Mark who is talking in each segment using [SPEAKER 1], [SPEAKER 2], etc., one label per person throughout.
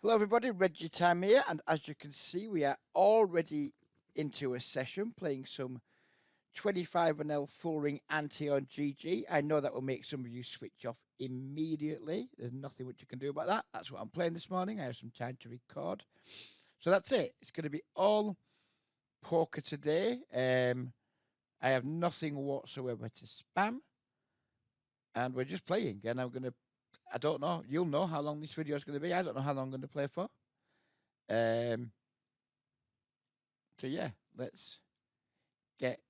[SPEAKER 1] Hello, everybody. Reggie Time here, and as you can see, we are already into a session playing some 25 full ring ante on GG. I know that will make some of you switch off immediately. There's nothing which you can do about that. That's what I'm playing this morning. I have some time to record, so that's it. It's going to be all poker today. I have nothing whatsoever to spam, and we're just playing. And I don't know. You'll know how long this video is going to be. I don't know how long I'm going to play for. Um, So yeah, let's get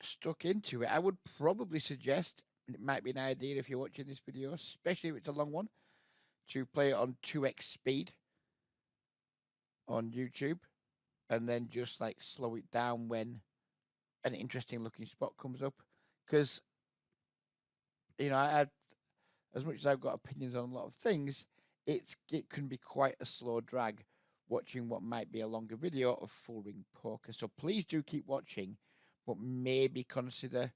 [SPEAKER 1] stuck into it. I would probably suggest, and it might be an idea if you're watching this video, especially if it's a long one, to play it on 2x speed on YouTube and then just like slow it down when an interesting looking spot comes up. Because, as much as I've got opinions on a lot of things, it can be quite a slow drag watching what might be a longer video of full ring poker. So please do keep watching, but maybe consider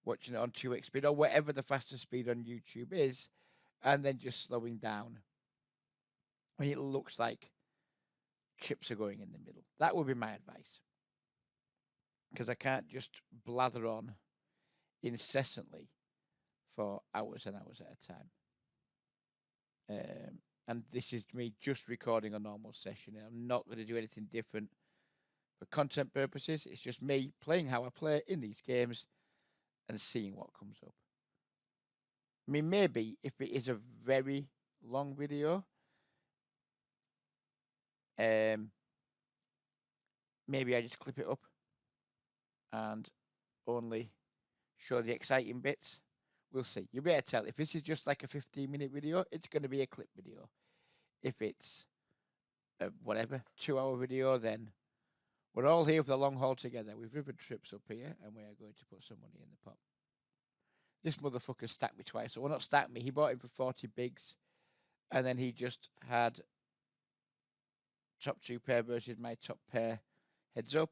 [SPEAKER 1] watching it on 2x speed or whatever the fastest speed on YouTube is, and then just slowing down when it looks like chips are going in the middle. That would be my advice, because I can't just blather on incessantly for hours and hours at a time. And this is me just recording a normal session. I'm not going to do anything different for content purposes. It's just me playing how I play in these games and seeing what comes up. I mean, maybe if it is a very long video, maybe I just clip it up and only show the exciting bits. We'll see. You'll be able to tell. If this is just like a 15-minute video, it's going to be a clip video. If it's a whatever 2-hour video, then we're all here for the long haul together. We've rivered trips up here, and we are going to put some money in the pot. This motherfucker stacked me twice. So, well, not stacked me. He bought him for 40 bigs, and then he just had top two pair versus my top pair heads up,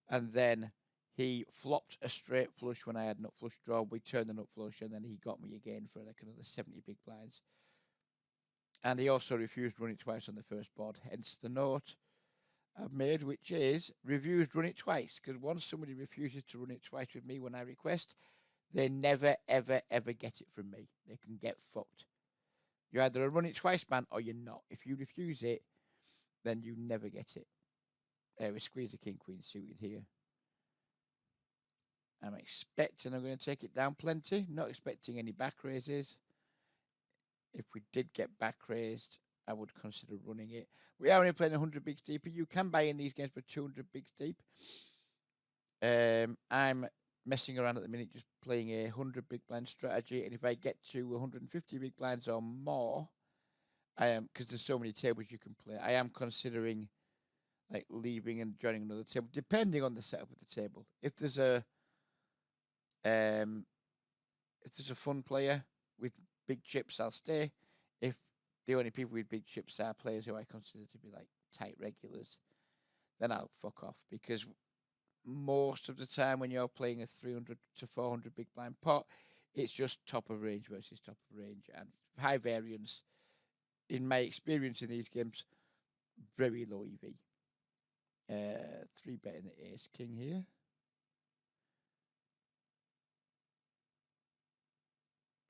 [SPEAKER 1] and then he flopped a straight flush when I had nut flush draw. We turned the nut flush, and then he got me again for like another 70 big blinds. And he also refused run it twice on the first board, hence the note I've made, which is refused run it twice. Because once somebody refuses to run it twice with me when I request, they never, ever, ever get it from me. They can get fucked. You're either a run it twice man or you're not. If you refuse it, then you never get it. We squeeze the king queen suited here. I'm expecting I'm going to take it down plenty. Not expecting any back raises. If we did get back raised, I would consider running it. We are only playing 100 bigs deeper. You can buy in these games for 200 bigs deep. I'm messing around at the minute, just playing a 100 big blind strategy. And if I get to 150 big blinds or more, I am, because there's so many tables you can play, I am considering like leaving and joining another table, depending on the setup of the table. If there's a fun player with big chips, I'll stay. If the only people with big chips are players who I consider to be like tight regulars, then I'll fuck off, because most of the time when you're playing a 300 to 400 big blind pot, it's just top of range versus top of range and high variance. In my experience in these games, very low EV. 3-betting the ace king here.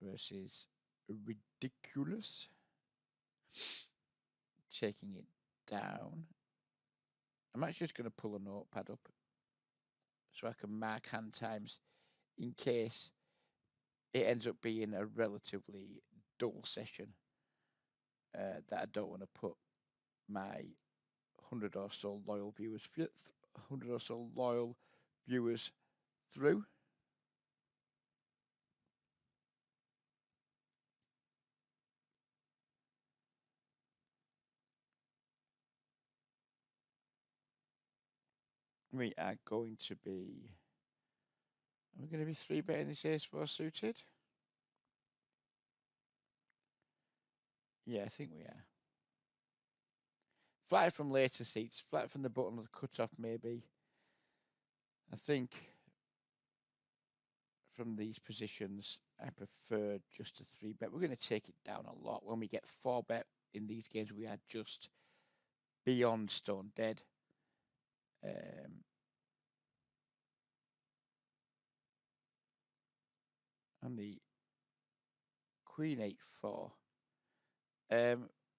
[SPEAKER 1] Versus ridiculous. Taking it down. I'm actually just going to pull a notepad up so I can mark hand times in case it ends up being a relatively dull session that I don't want to put my 100 or so loyal viewers through. We are going to be. Are we going to be 3-betting this ace 4 suited? Yeah, I think we are. Flat from later seats, flat from the bottom of the cutoff, maybe. I think from these positions, I prefer just a 3-bet. We're going to take it down a lot when we get 4-bet in these games we are just beyond stone dead. And the Queen 8-4.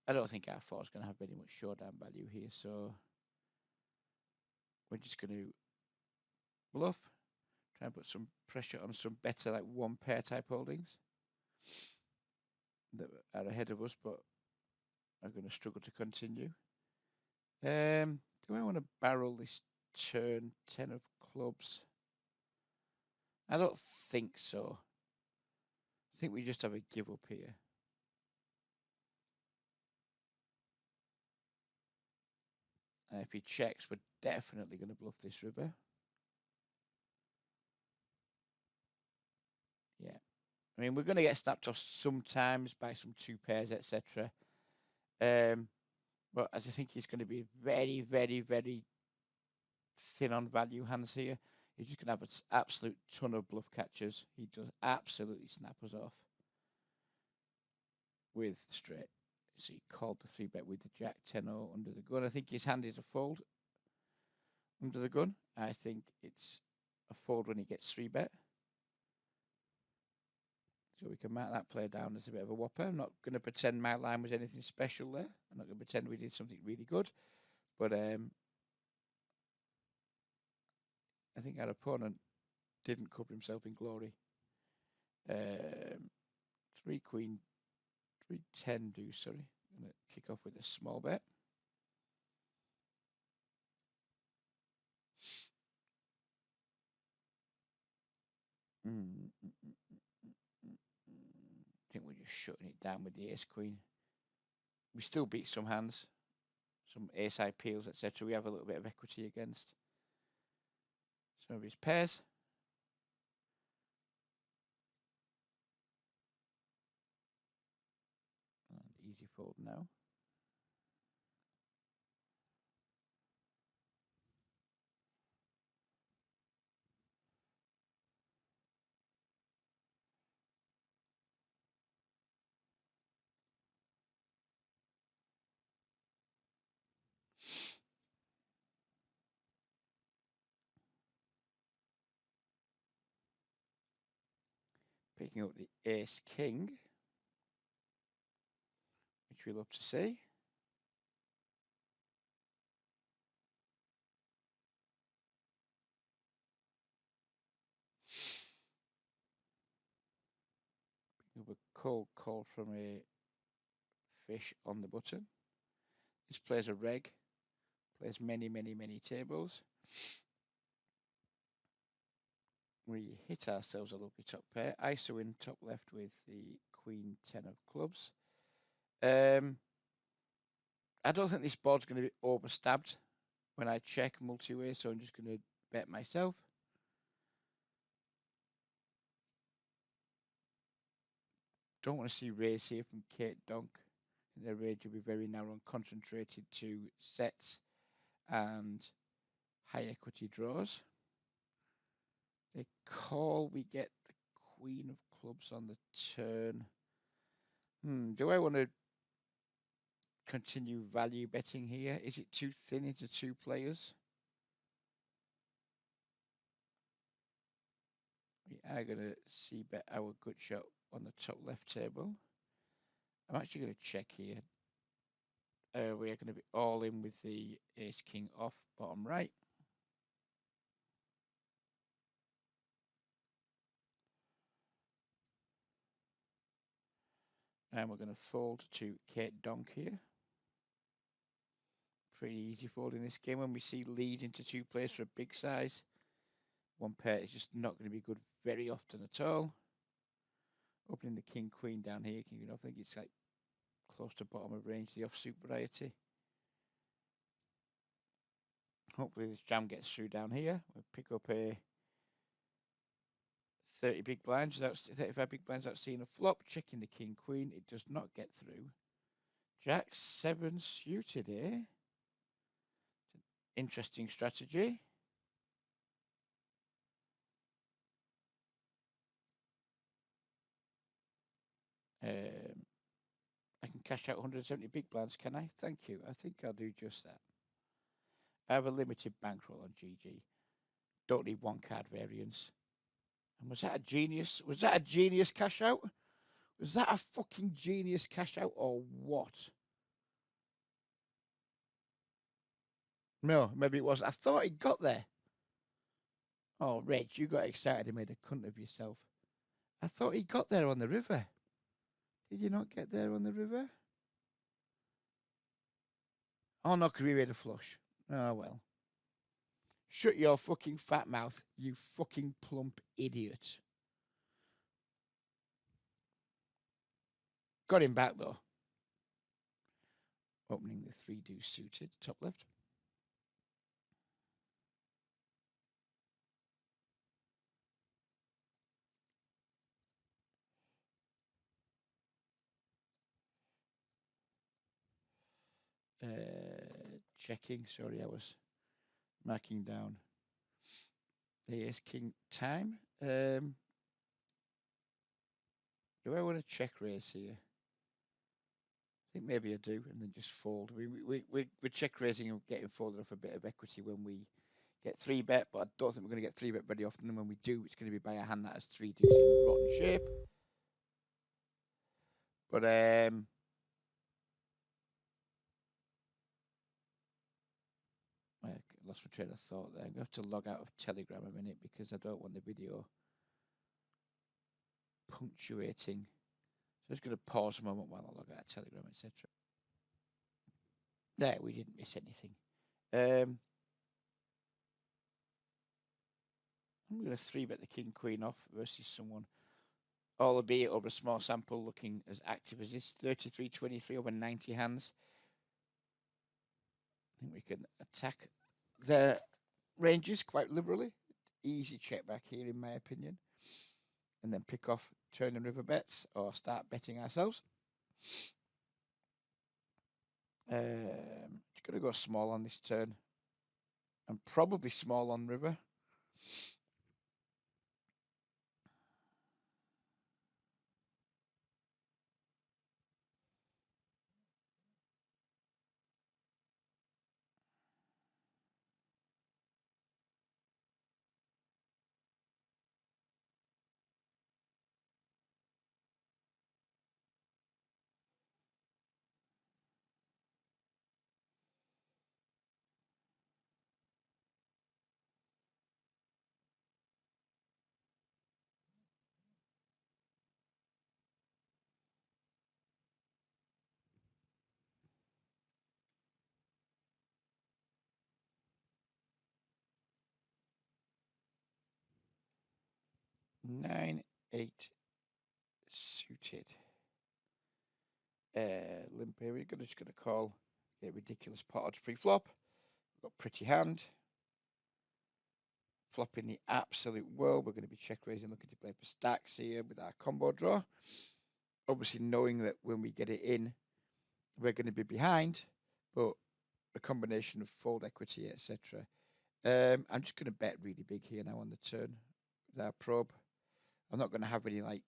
[SPEAKER 1] I don't think R4 is going to have very much showdown value here, so we're just going to bluff, try and put some pressure on some better like one pair type holdings that are ahead of us, but are going to struggle to continue. Do I want to barrel this turn 10 of clubs? I don't think so. I think we just have a give up here. And if he checks, we're definitely going to bluff this river. Yeah. I mean, we're going to get snapped off sometimes by some two pairs, etc. But as I think he's going to be very, very, very thin on value hands here. He's just going to have an absolute ton of bluff catchers. He does absolutely snap us off with straight. So he called the 3-bet with the Jack 10-0 under the gun. I think his hand is a fold under the gun. I think it's a fold when he gets 3-bet. So we can mark that play down as a bit of a whopper. I'm not going to pretend my line was anything special there. I'm not going to pretend we did something really good. But I think our opponent didn't cover himself in glory. 3 queen, 3-10 do, sorry. I'm going to kick off with a small bet. I think we're just shutting it down with the ace queen. We still beat some hands, some ace high peels, etc. We have a little bit of equity against some of his pairs. And easy fold now. Picking up the ace king, which we love to see. Picking up a cold call from a fish on the button. This plays a reg, plays many, many, many tables. We hit ourselves a lucky top pair. ISO in top left with the queen 10 of clubs. I don't think this board's going to be overstabbed when I check multi-way, so I'm just going to bet myself. Don't want to see raise here from Kate Donk. Their range will be very narrow and concentrated to sets and high equity draws. They call, we get the queen of clubs on the turn. Do I want to continue value betting here? Is it too thin into two players? We are going to see bet our good shot on the top left table. I'm actually going to check here. We are going to be all in with the ace king off bottom right. And we're going to fold to Kate Donk here. Pretty easy fold in this game. When we see lead into two players for a big size, one pair is just not going to be good very often at all. Opening the king queen down here, king off. I think it's like close to bottom of range, the offsuit variety. Hopefully this jam gets through down here. We'll pick up a 30 big blinds, 35 big blinds without seeing a flop. Checking the king queen, it does not get through. Jack 7 suited here. Interesting strategy. I can cash out 170 big blinds, can I? Thank you. I think I'll do just that. I have a limited bankroll on GG. Don't need one card variance. And was that a genius? Was that a genius cash out? Was that a fucking genius cash out or what? No, maybe it wasn't. I thought he got there. Oh, Reg, you got excited and made a cunt of yourself. I thought he got there on the river. Did you not get there on the river? Oh, no, because we made a flush. Oh, well. Shut your fucking fat mouth, you fucking plump idiot. Got him back, though. Opening the 3 deuce suited, top left. Checking, sorry, I was marking down the ace king time. Do I want to check raise here? I think maybe I do, and then just fold. We're check raising and getting folded off a bit of equity when we get 3-bet, but I don't think we're going to get 3-bet very often, and when we do, it's going to be by a hand that has 3 deuce in rotten shape. But I lost my train of thought there. I'm going to have to log out of Telegram a minute because I don't want the video punctuating. So I'm just going to pause a moment while I log out of Telegram, etc. There, we didn't miss anything. I'm going to 3-bet the king queen off versus someone, albeit over a small sample, looking as active as this. 33-23 over 90 hands. I think we can attack their ranges quite liberally. Easy check back here, in my opinion. And then pick off turn and river bets or start betting ourselves. Just going to go small on this turn and probably small on river. Nine, 8 suited. Limp here. We're just going to call a ridiculous pot odds pre-flop. Got pretty hand. Flopping the absolute world. We're going to be check raising, looking to play for stacks here with our combo draw. Obviously, knowing that when we get it in, we're going to be behind, but a combination of fold equity, etc. I'm just going to bet really big here now on the turn with our probe. I'm not going to have any like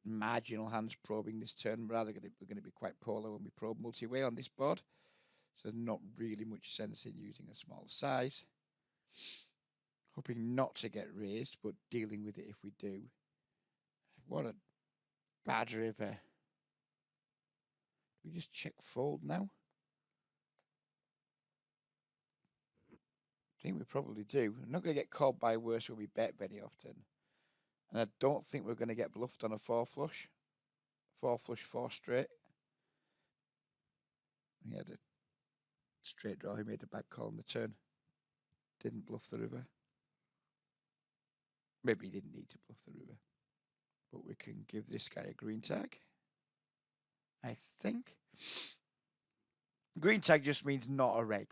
[SPEAKER 1] marginal hands probing this turn. Rather, we're going to be quite polar when we probe multi-way on this board. So not really much sense in using a small size. Hoping not to get raised, but dealing with it if we do. What a bad river. We just check fold now. I think we probably do. We're not going to get called by worse when we bet very often. And I don't think we're going to get bluffed on a 4 flush. 4 flush, 4 straight. He had a straight draw. He made a bad call on the turn. Didn't bluff the river. Maybe he didn't need to bluff the river. But we can give this guy a green tag. I think. Green tag just means not a reg.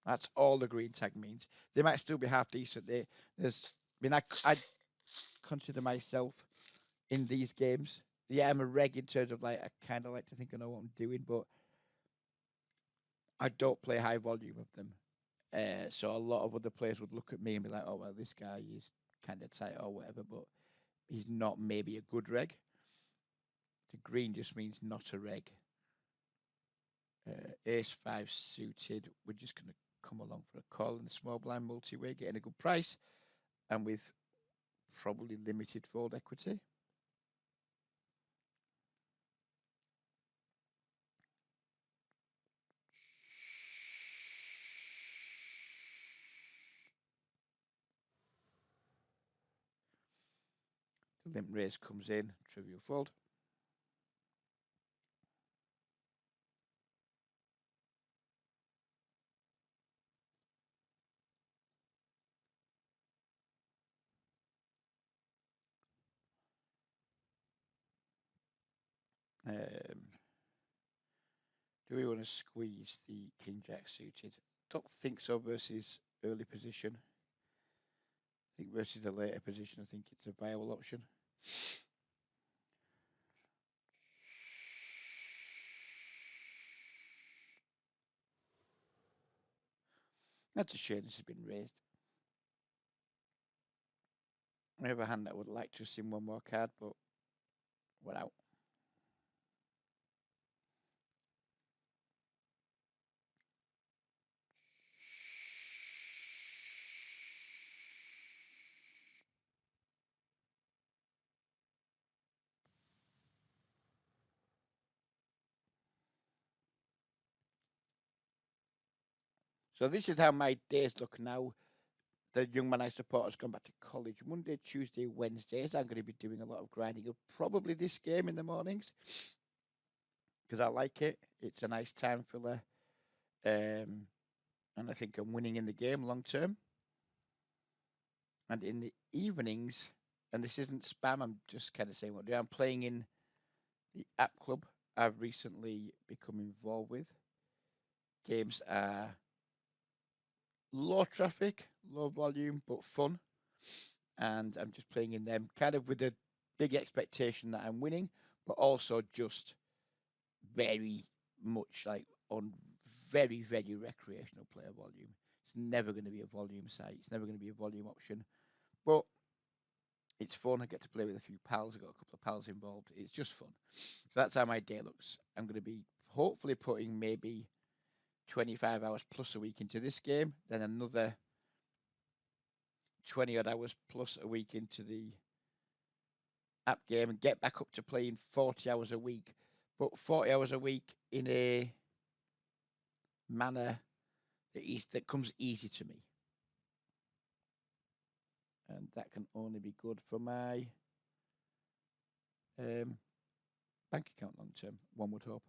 [SPEAKER 1] That's all the green tag means. They might still be half decent. I consider myself in these games. Yeah, I'm a reg in terms of like I kind of like to think I know what I'm doing, but I don't play high volume of them. So a lot of other players would look at me and be like, "Oh well, this guy is kind of tight or whatever," but he's not maybe a good reg. The green just means not a reg. Ace 5 suited. We're just going to come along for a call in the small blind multi-way, getting a good price, and with probably limited fold equity. The limp raise comes in, trivial fold. Do we want to squeeze the King Jack suited? Don't think so versus early position. I think versus the later position, I think it's a viable option. That's a shame this has been raised. I have a hand that would like to have seen one more card, but we're out. So this is how my days look now. The young man I support has gone back to college Monday, Tuesday, Wednesdays. I'm going to be doing a lot of grinding of probably this game in the mornings because I like it. It's a nice time filler. And I think I'm winning in the game long term. And in the evenings, and this isn't spam, I'm just kind of saying what I do. I'm playing in the app club I've recently become involved with. Games are low traffic, low volume, but fun. And I'm just playing in them kind of with a big expectation that I'm winning, but also just very much like on very, very recreational player volume. It's never going to be a volume site. It's never going to be a volume option. But it's fun. I get to play with a few pals. I've got a couple of pals involved. It's just fun. So that's how my day looks. I'm going to be hopefully putting maybe 25 hours plus a week into this game, then another 20 odd hours plus a week into the app game, and get back up to playing 40 hours a week, but 40 hours a week in a manner that comes easy to me. And that can only be good for my bank account long term, one would hope.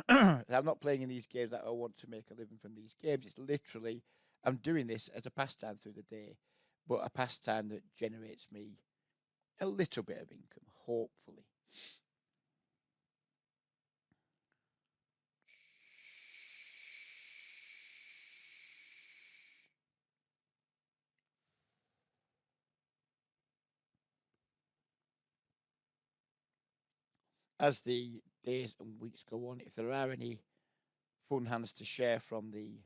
[SPEAKER 1] I'm not playing in these games that I want to make a living from these games. It's literally, I'm doing this as a pastime through the day, but a pastime that generates me a little bit of income, hopefully. As the days and weeks go on, if there are any fun hands to share from the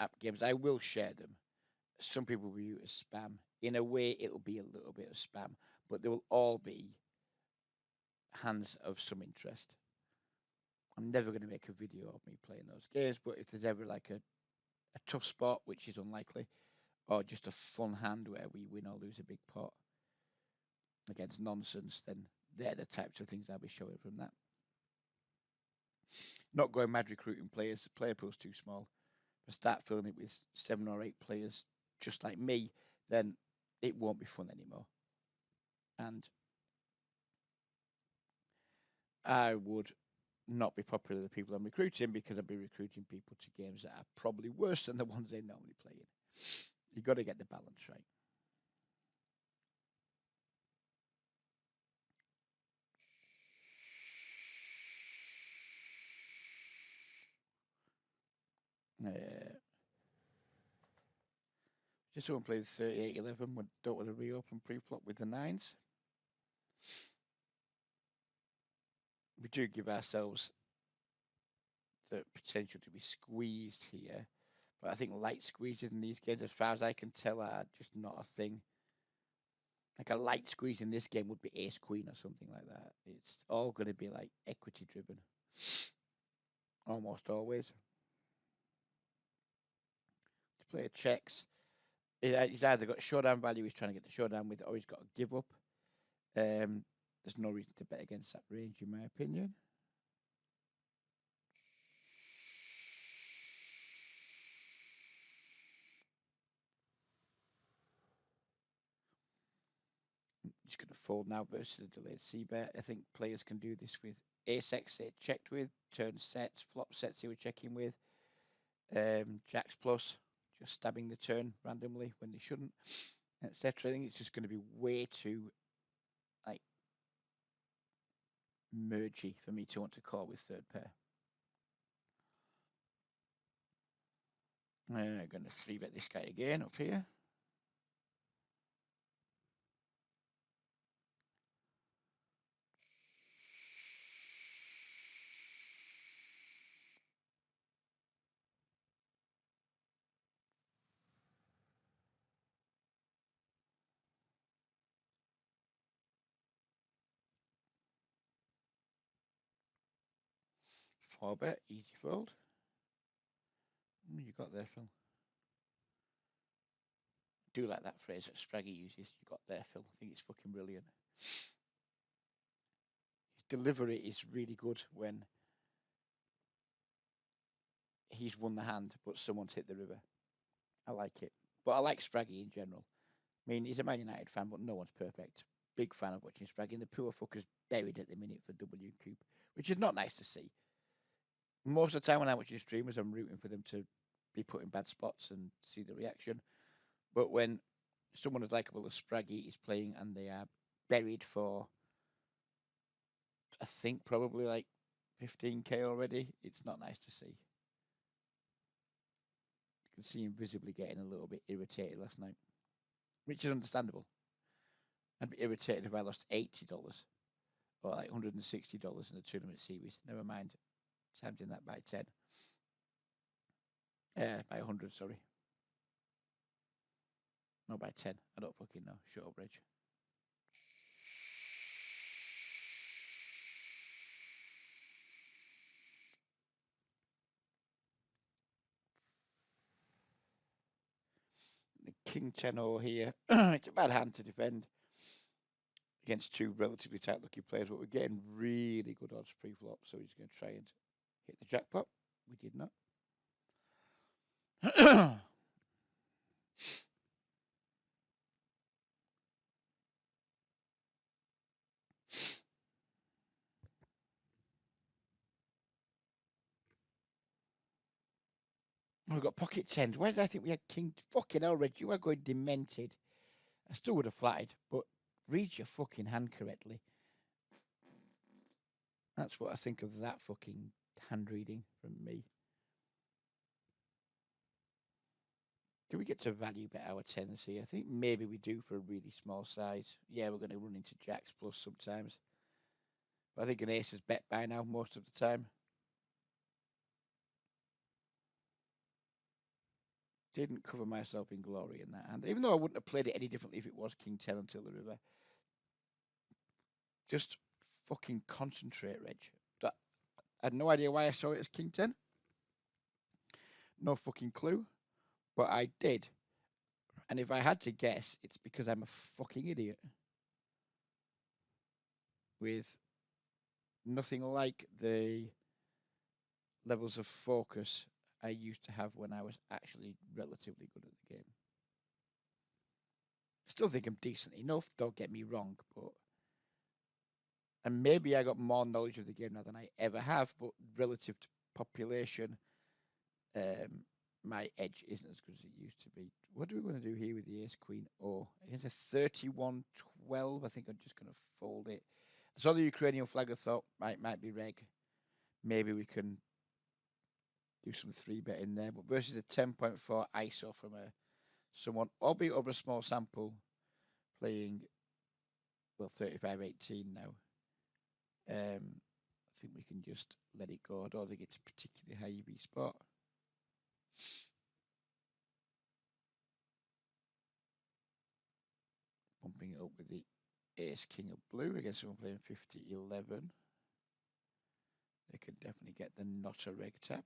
[SPEAKER 1] app games, I will share them. Some people will view it as spam. In a way, it'll be a little bit of spam, but they will all be hands of some interest. I'm never going to make a video of me playing those games, but if there's ever like a tough spot, which is unlikely, or just a fun hand where we win or lose a big pot against nonsense, then they're the types of things I'll be showing from that. Not going mad recruiting players. The player pool's too small. If I start filling it with 7 or 8 players just like me, then it won't be fun anymore. And I would not be popular with the people I'm recruiting because I'd be recruiting people to games that are probably worse than the ones they normally play in. You've got to get the balance right. Just want to play the 38-11. We don't want to reopen pre-flop with the 9s. We do give ourselves the potential to be squeezed here. But I think light squeezes in these games, as far as I can tell, are just not a thing. Like a light squeeze in this game would be ace queen or something like that. It's all going to be like equity driven, almost always. The player checks. He's either got showdown value he's trying to get the showdown with, or he's got to give up. There's no reason to bet against that range, in my opinion. Just going to fold now versus a delayed C bet. I think players can do this with ace x checked with, turn sets, flop sets he was checking with, jacks plus, just stabbing the turn randomly when they shouldn't, etc. I think it's just going to be way too like mergy for me to want to call with third pair. I'm going to 3-bet this guy again up here. Four bet, easy fold. You got there, Phil. Do like that phrase that Spraggy uses. You got there, Phil. I think it's fucking brilliant. His delivery is really good when he's won the hand, but someone's hit the river. I like it. But I like Spraggy in general. I mean, he's a Man United fan, but no one's perfect. Big fan of watching Spraggy. And the poor fucker's buried at the minute for W Coop, which is not nice to see. Most of the time when I'm watching streamers, I'm rooting for them to be put in bad spots and see the reaction. But when someone as likable as Spraggy is playing and they are buried for, I think, probably like 15k already, it's not nice to see. You can see him visibly getting a little bit irritated last night, which is understandable. I'd be irritated if I lost $80 or like $160 in the tournament series. Never mind timing that by 10. By 100, sorry. No, by 10. I don't fucking know. Shut up, Reg. The King 10-0 here. It's a bad hand to defend against two relatively tight lucky players, but we're getting really good odds pre-flop, so he's going to try and hit the jackpot. We did not. We've got pocket tens. Why did I think we had king? Fucking hell, Reg, you are going demented. I still would have flatted, but read your fucking hand correctly. That's what I think of that fucking hand reading from me. Do we get to value bet our tens here? I think maybe we do for a really small size. Yeah, we're going to run into jacks plus sometimes. But I think an ace is bet by now most of the time. Didn't cover myself in glory in that hand, even though I wouldn't have played it any differently if it was king 10 until the river. Just fucking concentrate, Reg. I had no idea why I saw it as king 10. No fucking clue. But I did. And if I had to guess, it's because I'm a fucking idiot. With nothing like the levels of focus I used to have when I was actually relatively good at the game. Still think I'm decent enough, don't get me wrong, but and maybe I got more knowledge of the game now than I ever have, but relative to population, my edge isn't as good as it used to be. What do we want to do here with the ace queen? Oh, against a 31-12. I think I'm just going to fold it. I saw the Ukrainian flag. I thought might be reg. Maybe we can do some 3-bet in there. But versus a 10.4 ISO from someone, albeit over a small sample, playing, well, 35-18 now. I think we can just let it go. I don't think it's a particularly high EV spot. Pumping it up with the Ace King of Blue against someone playing 50-11. They could definitely get the not a reg tap.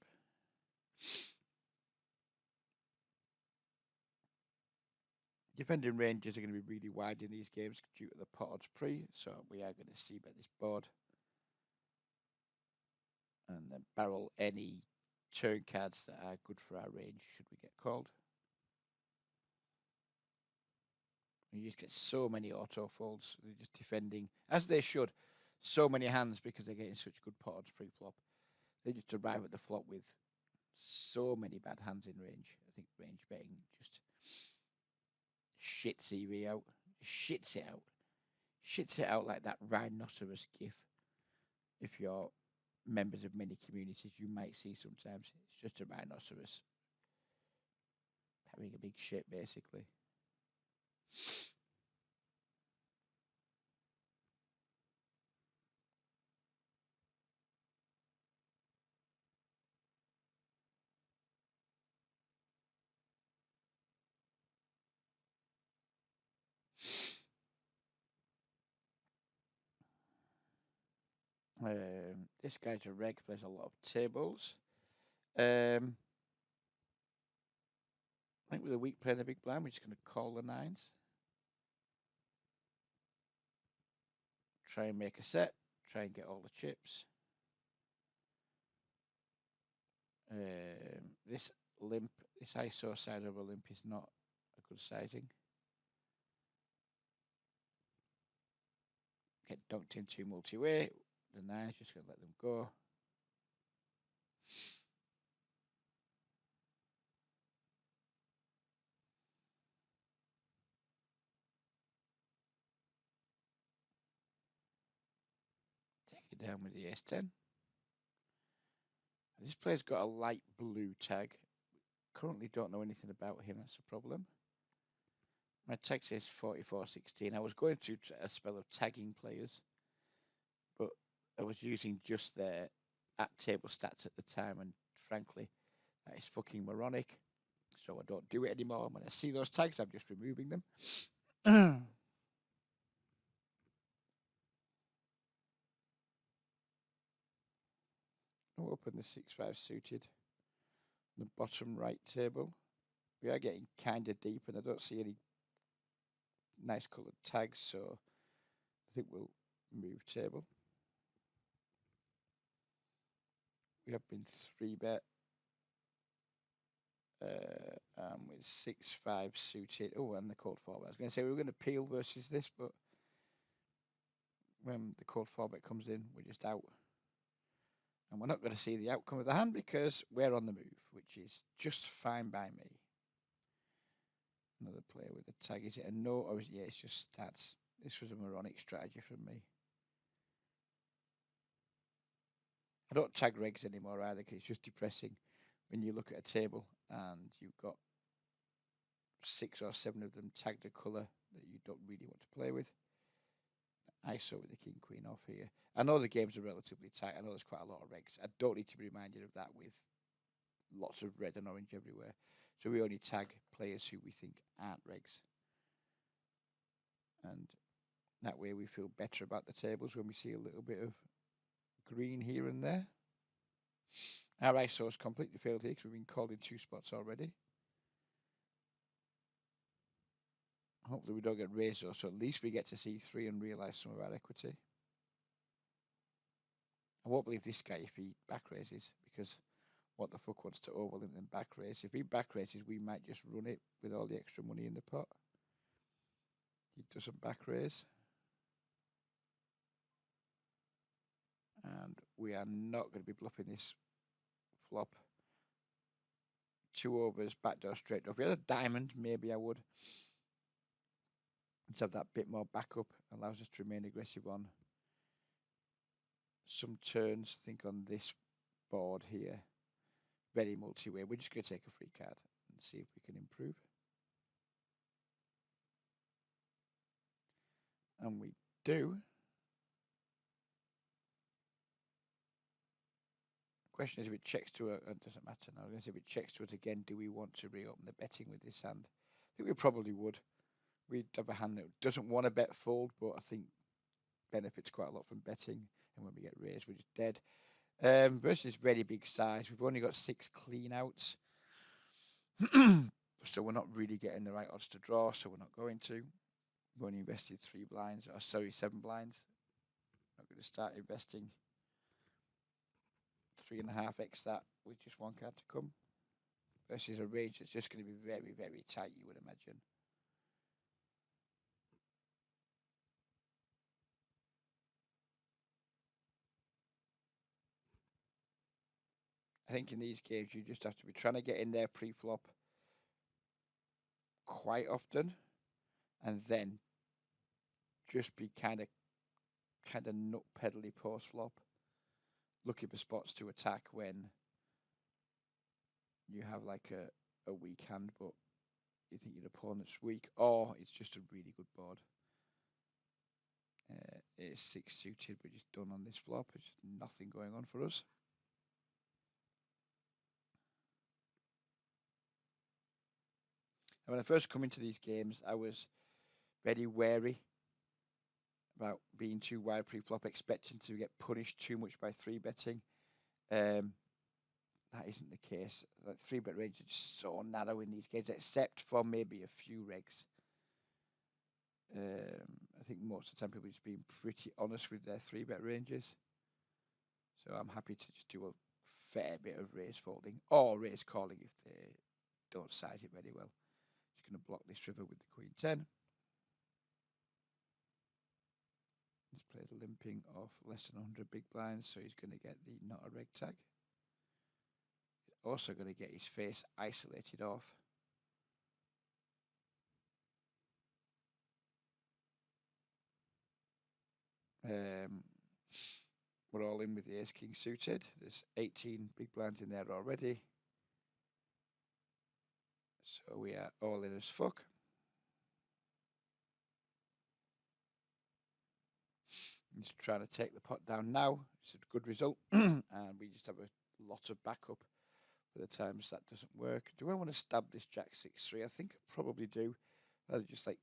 [SPEAKER 1] Defending ranges are going to be really wide in these games due to the pot odds pre, so we are going to see by this board. And then barrel any turn cards that are good for our range should we get called. And you just get so many auto folds. They're just defending, as they should, so many hands because they're getting such good pot odds pre-flop. They just arrive at the flop with so many bad hands in range. I think range betting just shits EV out. Shits it out. Shits it out like that rhinoceros gif. If you're members of many communities, you might see sometimes. It's just a rhinoceros having a big shit, basically. This guy's a reg, plays a lot of tables. I think with a weak playing the big blind, we're just going to call the nines. Try and make a set. Try and get all the chips. This limp, this ISO side of a limp is not a good sizing. Get dunked into multi-way. The nines, just going to let them go. Take it down with the ace-10. This player's got a light blue tag. Currently don't know anything about him, that's a problem. My tag says 44-16. I was going through a spell of tagging players, but I was using just their at-table stats at the time, and frankly, that is fucking moronic. So I don't do it anymore. When I see those tags, I'm just removing them. I'll open the 6-5 suited. The bottom right table. We are getting kind of deep, and I don't see any nice coloured tags, so I think we'll move table. We have been 3-bet with 6-5 suited. Oh, and the cold 4-bet. I was going to say we were going to peel versus this, but when the cold 4-bet comes in, we're just out. And we're not going to see the outcome of the hand because we're on the move, which is just fine by me. Another player with a tag. Is it a no or is it, yeah, it's just stats. This was a moronic strategy from me. I don't tag regs anymore either because it's just depressing when you look at a table and you've got 6 or 7 of them tagged a colour that you don't really want to play with. ISO with the king queen off here. I know the games are relatively tight. I know there's quite a lot of regs. I don't need to be reminded of that with lots of red and orange everywhere. So we only tag players who we think aren't regs. And that way we feel better about the tables when we see a little bit of green here and there. Our ISO has completely failed here because we've been called in 2 spots already. Hopefully we don't get raised though, so at least we get to see 3 and realise some of our equity. I won't believe this guy if he back raises because what the fuck wants to overlimp and back raise? If he back raises, we might just run it with all the extra money in the pot. He doesn't back raise. And we are not going to be bluffing this flop. 2 overs, backdoor straight. If we had a diamond, maybe I would. Let's have that bit more backup. Allows us to remain aggressive on some turns. I think on this board here. Very multi-way. We're just going to take a free card and see if we can improve. And we do. Question is if it checks to it doesn't matter now. I'm going to say if it checks to it again, do we want to reopen the betting with this hand? I think we probably would. we'd have a hand that doesn't want to bet fold, but I think benefits quite a lot from betting. And when we get raised, we're just dead. Versus very big size, we've only got 6 clean outs. So we're not really getting the right odds to draw, so we're not going to. We've only invested 3 blinds, or sorry, 7 blinds. Not going to start investing 3.5x that with just 1 card to come. Versus a range that's just going to be very, very tight, you would imagine. I think in these games, you just have to be trying to get in there pre-flop quite often, and then just be kind of nut pedally post-flop, looking for spots to attack when you have like a weak hand, but you think your opponent's weak, or it's just a really good board. It's 6 suited, but just done on this flop. There's nothing going on for us. And when I first come into these games, I was very wary about being too wide pre-flop, expecting to get punished too much by 3-betting. That isn't the case. That 3-bet range is just so narrow in these games, except for maybe a few regs. I think most of the time people are just being pretty honest with their 3-bet ranges. So I'm happy to just do a fair bit of raise folding or raise calling if they don't size it very well. Just going to block this river with the Queen 10. He's played a limping of less than 100 big blinds, so he's going to get the not a reg tag. He's also going to get his face isolated off. We're all in with the ace-king suited. There's 18 big blinds in there already. So we are all in as fuck. He's trying to take the pot down now. It's a good result. And we just have a lot of backup for the times that doesn't work. Do I want to stab this Jack 6-3? I think I probably do. I'll just like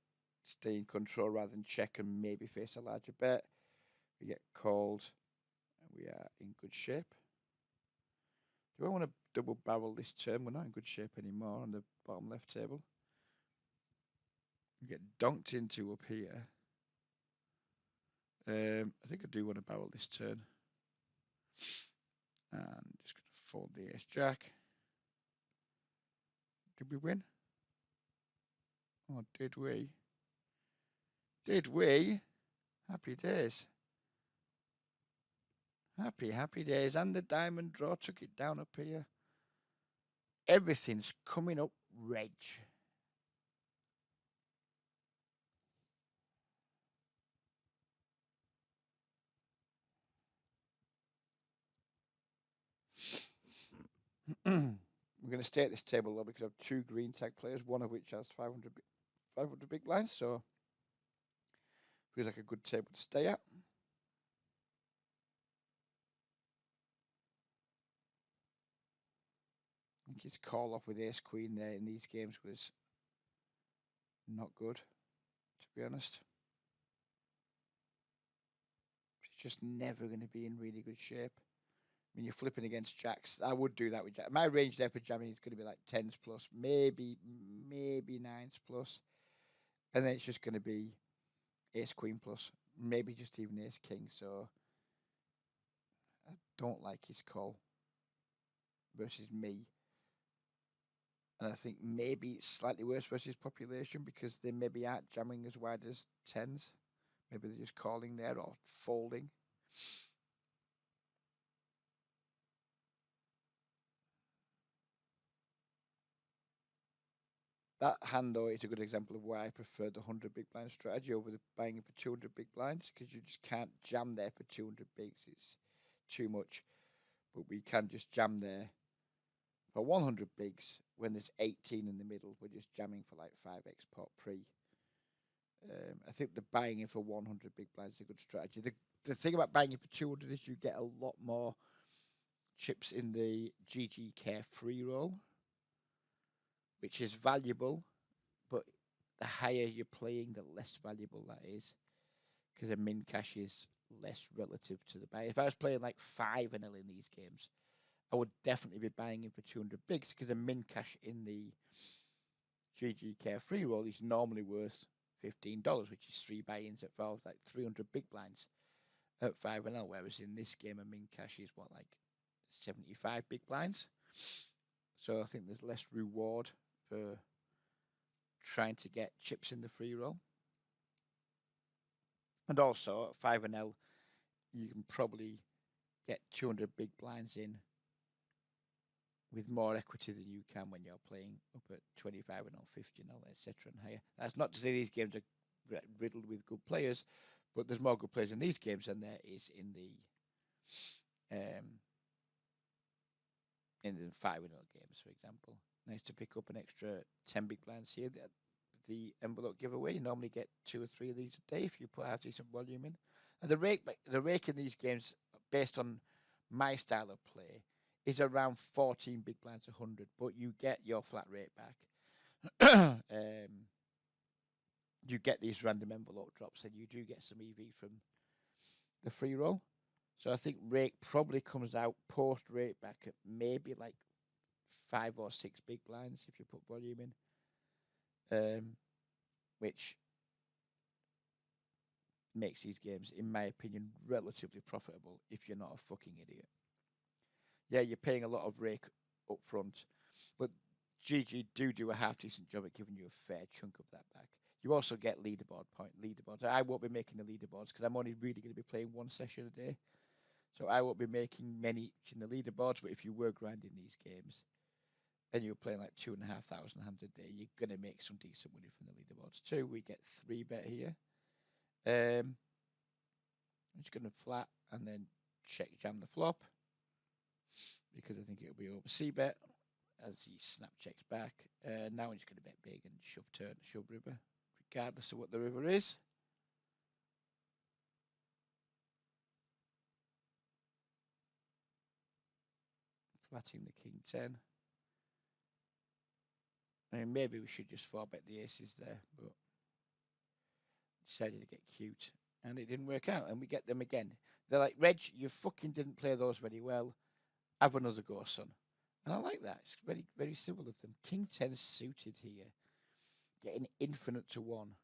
[SPEAKER 1] stay in control rather than check and maybe face a larger bet. We get called and we are in good shape. Do I want to double barrel this turn? We're not in good shape anymore on the bottom left table. We get donked into up here. I think I do want to barrel this turn. And just going to fold the ace jack. Did we win? Oh, did we? Did we? Happy days. Happy days. And the diamond draw took it down up here. Everything's coming up reg. We're going to stay at this table though because I have 2 green tag players, one of which has 500 big blinds, so feels like a good table to stay at. I think his call off with ace queen there in these games was not good, to be honest. He's just never going to be in really good shape. I mean, you're flipping against jacks. I would do that with jack. My range there for jamming is going to be like 10s plus, maybe 9s plus. And then it's just going to be ace queen plus, maybe just even ace king. So I don't like his call versus me. And I think maybe it's slightly worse versus population because they maybe aren't jamming as wide as 10s. Maybe they're just calling there or folding. That hand, though, is a good example of why I prefer the 100 big blind strategy over the buying for 200 big blinds because you just can't jam there for 200 bigs. It's too much. But we can just jam there for 100 bigs when there's 18 in the middle. We're just jamming for like 5x pot pre. I think the buying in for 100 big blinds is a good strategy. The thing about buying in for 200 is you get a lot more chips in the GG Care free roll, which is valuable, but the higher you're playing, the less valuable that is, because a min cash is less relative to the buy. If I was playing like 5-0 in these games, I would definitely be buying him for 200 bigs, because a min cash in the GGK free roll is normally worth $15, which is 3 buy-ins at valve, like 300 big blinds at 5-0, whereas in this game a min cash is what, like 75 big blinds. So I think there's less reward for trying to get chips in the free roll. And also at 5-0, you can probably get 200 big blinds in with more equity than you can when you're playing up at 25-0, 50-0, etc. and higher. That's not to say these games are riddled with good players, but there's more good players in these games than there is in the 5-0 games, for example. Nice to pick up an extra 10 big blinds here. The envelope giveaway, you normally get 2 or 3 of these a day if you put out decent volume in. And the rake in these games, based on my style of play, is around 14 big blinds 100, but you get your flat rate back. You get these random envelope drops, and you do get some EV from the free roll. So I think rake probably comes out post rate back at maybe like 5 or 6 big blinds if you put volume in, which makes these games, in my opinion, relatively profitable if you're not a fucking idiot. Yeah, you're paying a lot of rake up front, but GG do a half decent job at giving you a fair chunk of that back. You also get leaderboards. I won't be making the leaderboards because I'm only really going to be playing one session a day. So I won't be making many in the leaderboards, but if you were grinding these games and you're playing like 2,500 hands a day, you're going to make some decent money from the leaderboards too. We get 3 bet here. I'm just going to flat and then check jam the flop because I think it'll be over C bet as he snap checks back. Now I'm just going to bet big and shove turn, shove river, regardless of what the river is. Flatting the king 10. I mean, maybe we should just 4-bet the aces there, but decided to get cute, and it didn't work out, and we get them again. They're like, Reg, you fucking didn't play those very well. Have another go, son. And I like that. It's very, very civil of them. King 10 suited here. Getting infinite to 1.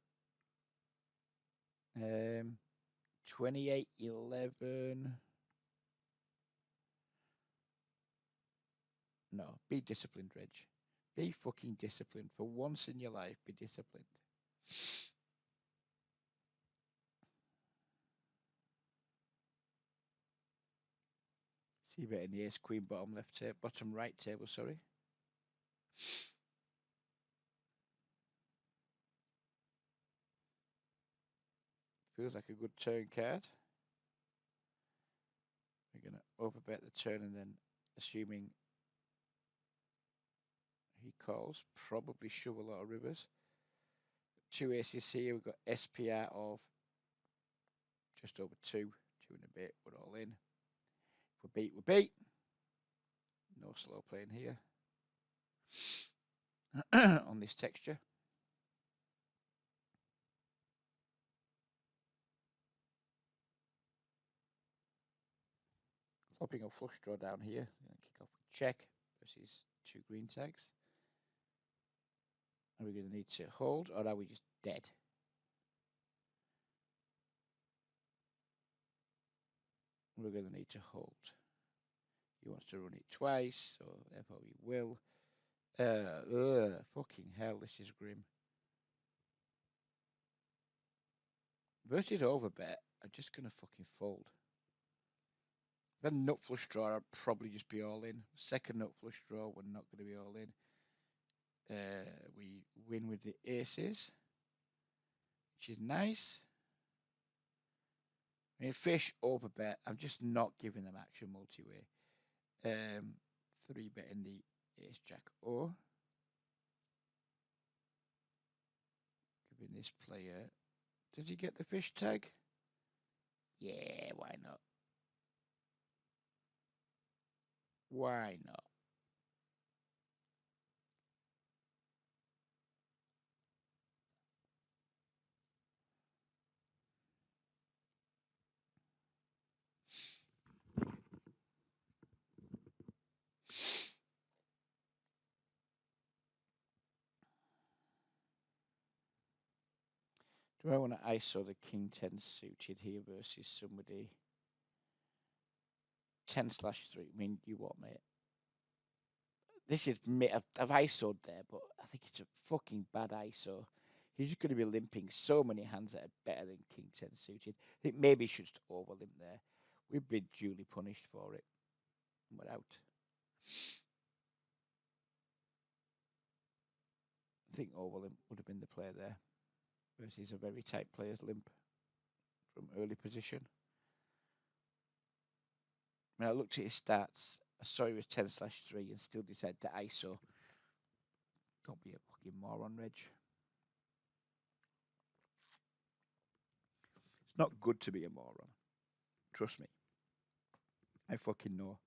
[SPEAKER 1] 28-11. No, be disciplined, Reg. Be fucking disciplined. For once in your life, be disciplined. See bet in the ace queen bottom left table, bottom right table, sorry. Feels like a good turn card. We're gonna overbet the turn and then, assuming he calls, probably shove a lot of rivers. 2 aces here. We've got SPR of just over 2 and a bit. We're all in. If we beat, we beat. No slow playing here on this texture. Flopping a flush draw down here. Kick off with check versus 2 green tags. Are we going to need to hold, or are we just dead? We're going to need to hold. He wants to run it twice, so therefore we will. Fucking hell, this is grim. Verted over bet, I'm just going to fucking fold. If I had nut flush draw, I'd probably just be all in. Second nut flush draw, we're not going to be all in. We win with the aces, which is nice. I mean, fish over bet. I'm just not giving them action multi-way. 3 bet in the ace jack or giving this player. Did he get the fish tag? Yeah, why not? Why not? Do I want to ISO the king 10 suited here versus somebody 10/3? I mean, you what, mate? This is I've ISO'd there, but I think it's a fucking bad ISO. He's just going to be limping so many hands that are better than king 10 suited. I think maybe he should just over limp there. We've been duly punished for it. We're out. I think over limp would have been the play there versus a very tight player's limp from early position. I mean, I looked at his stats. I saw he was 10/3 and still decided to ISO. Don't be a fucking moron, Reg. It's not good to be a moron. Trust me. I fucking know.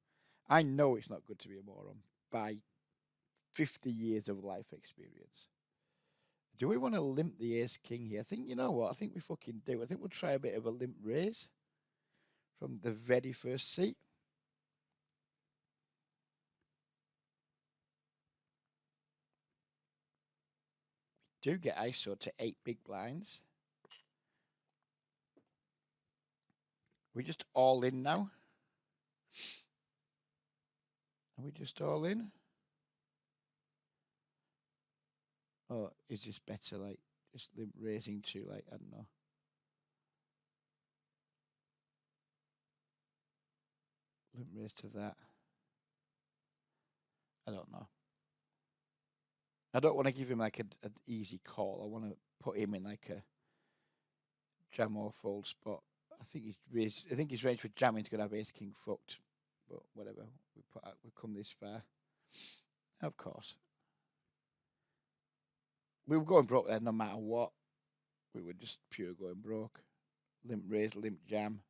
[SPEAKER 1] I know it's not good to be a moron by 50 years of life experience. Do we want to limp the ace king here? I think, you know what? I think we fucking do. I think we'll try a bit of a limp raise from the very first seat. We do get ISO to 8 big blinds. We're just all in now. Are we just all in? Or is this better, like, just limp raising to, like, I don't know. Limp raise to that. I don't know. I don't want to give him, like, an easy call. I want to put him in, like, a jam or fold spot. I think his range for jamming is going to have ace king fucked. But whatever. We've come this far. Of course. We were going broke there no matter what. We were just pure going broke. Limp raise, limp jam,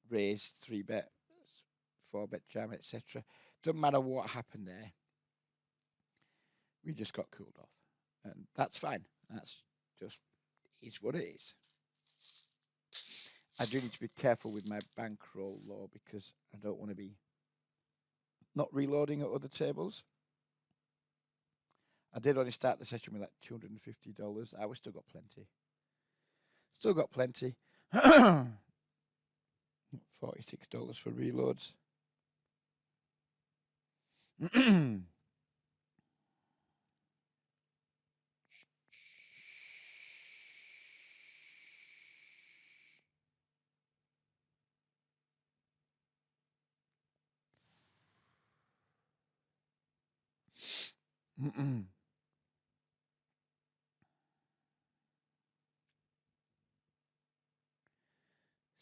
[SPEAKER 1] raise, 3-bet, 4-bet jam, etc. Doesn't matter what happened there. We just got cooled off. And that's fine. That's just is what it is. I do need to be careful with my bankroll law because I don't want to be not reloading at other tables. I did only start the session with like $250. I still got plenty. Still got plenty. $46 for reloads. Mm-mm.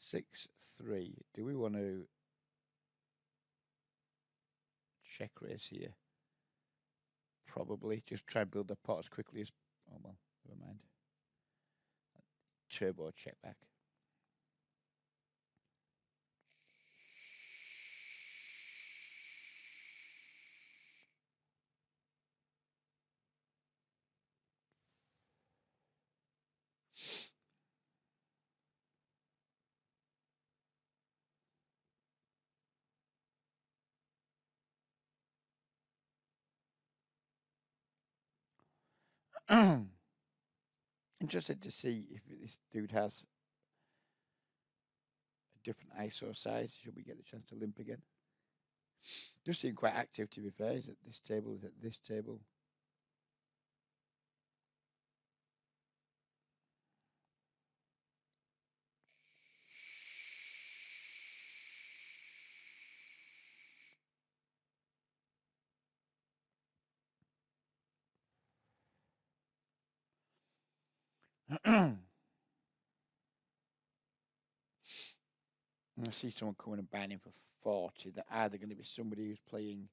[SPEAKER 1] 6-3. Do we want to check raise here? Probably. Just try and build the pot as quickly as. Oh well, never mind. Turbo check back. Interested to see if this dude has a different ISO size. Should we get the chance to limp again? Does seem quite active, to be fair. Is it this table? Is it this table? I see someone coming and buying him for 40. They're either going to be somebody who's playing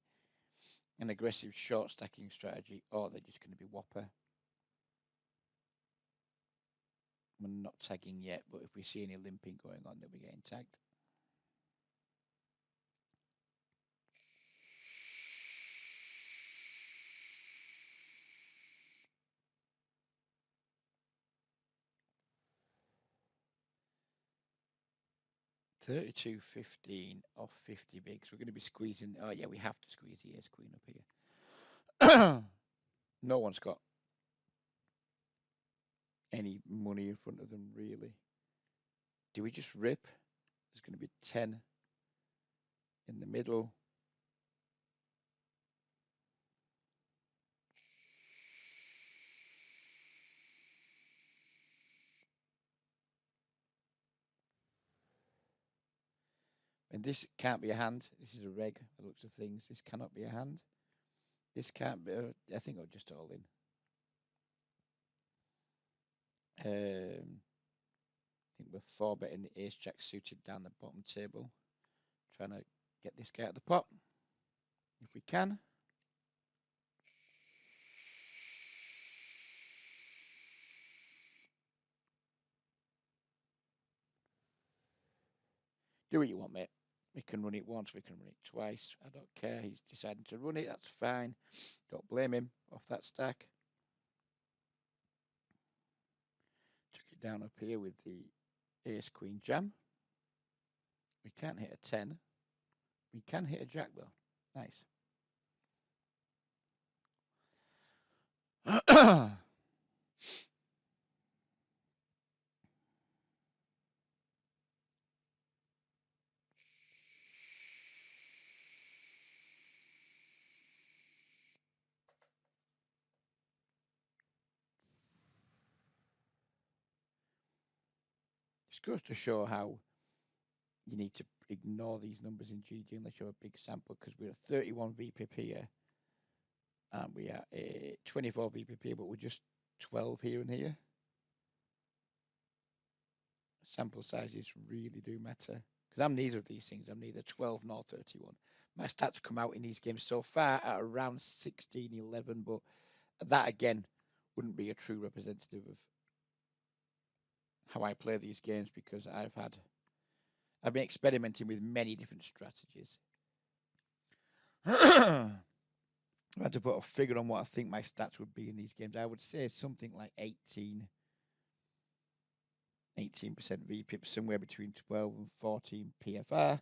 [SPEAKER 1] an aggressive short stacking strategy, or they're just going to be whopper. We're not tagging yet, but if we see any limping going on, they'll be getting tagged. $32.15 off 50 bigs. We're going to be squeezing. Oh yeah, we have to squeeze the ace queen up here. No one's got any money in front of them, really. Do we just rip? There's going to be 10 in the middle. And this can't be a hand. This is a reg, by the looks of things. This cannot be a hand. This can't be. I think I'll just all in. I think we're 4-betting the ace jack suited down the bottom table. Trying to get this guy at the pot. If we can. Do what you want, mate. We can run it once, we can run it twice. I don't care. He's deciding to run it. That's fine. Don't blame him off that stack. Took it down up here with the ace queen jam. We can't hit a 10. We can hit a jack though. Nice. Just goes to show how you need to ignore these numbers in GG unless you have a big sample, because we're at 31 VPP here and we are a 24 VPP, but we're just 12 here and here. Sample sizes really do matter, because I'm neither of these things. I'm neither 12 nor 31. My stats come out in these games so far at around 16, 11, but that again wouldn't be a true representative of how I play these games, because I've been experimenting with many different strategies. I had to put a figure on what I think my stats would be in these games. I would say something like 18% VPIP, somewhere between 12 and 14 PFR,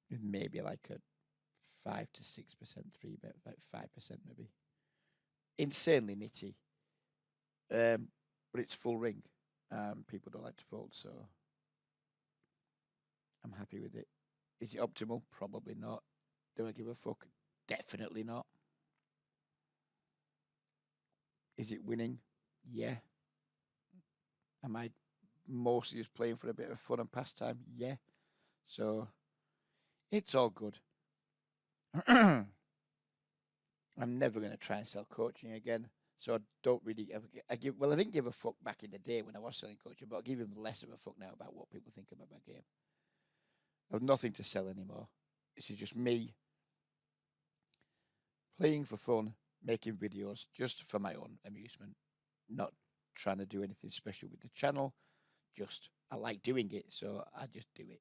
[SPEAKER 1] with maybe like a 5 to 6% 3-bet, like 5% maybe. Insanely nitty. But it's full ring. People don't like to fold, so I'm happy with it. Is it optimal? Probably not. Do I give a fuck? Definitely not. Is it winning? Yeah. Am I mostly just playing for a bit of fun and pastime? Yeah. So it's all good. I'm never going to try and sell coaching again. So I don't really ever I didn't give a fuck back in the day when I was selling coaching, but I give even less of a fuck now about what people think about my game. I have nothing to sell anymore. This is just me playing for fun, making videos just for my own amusement, not trying to do anything special with the channel. Just I like doing it, so I just do it.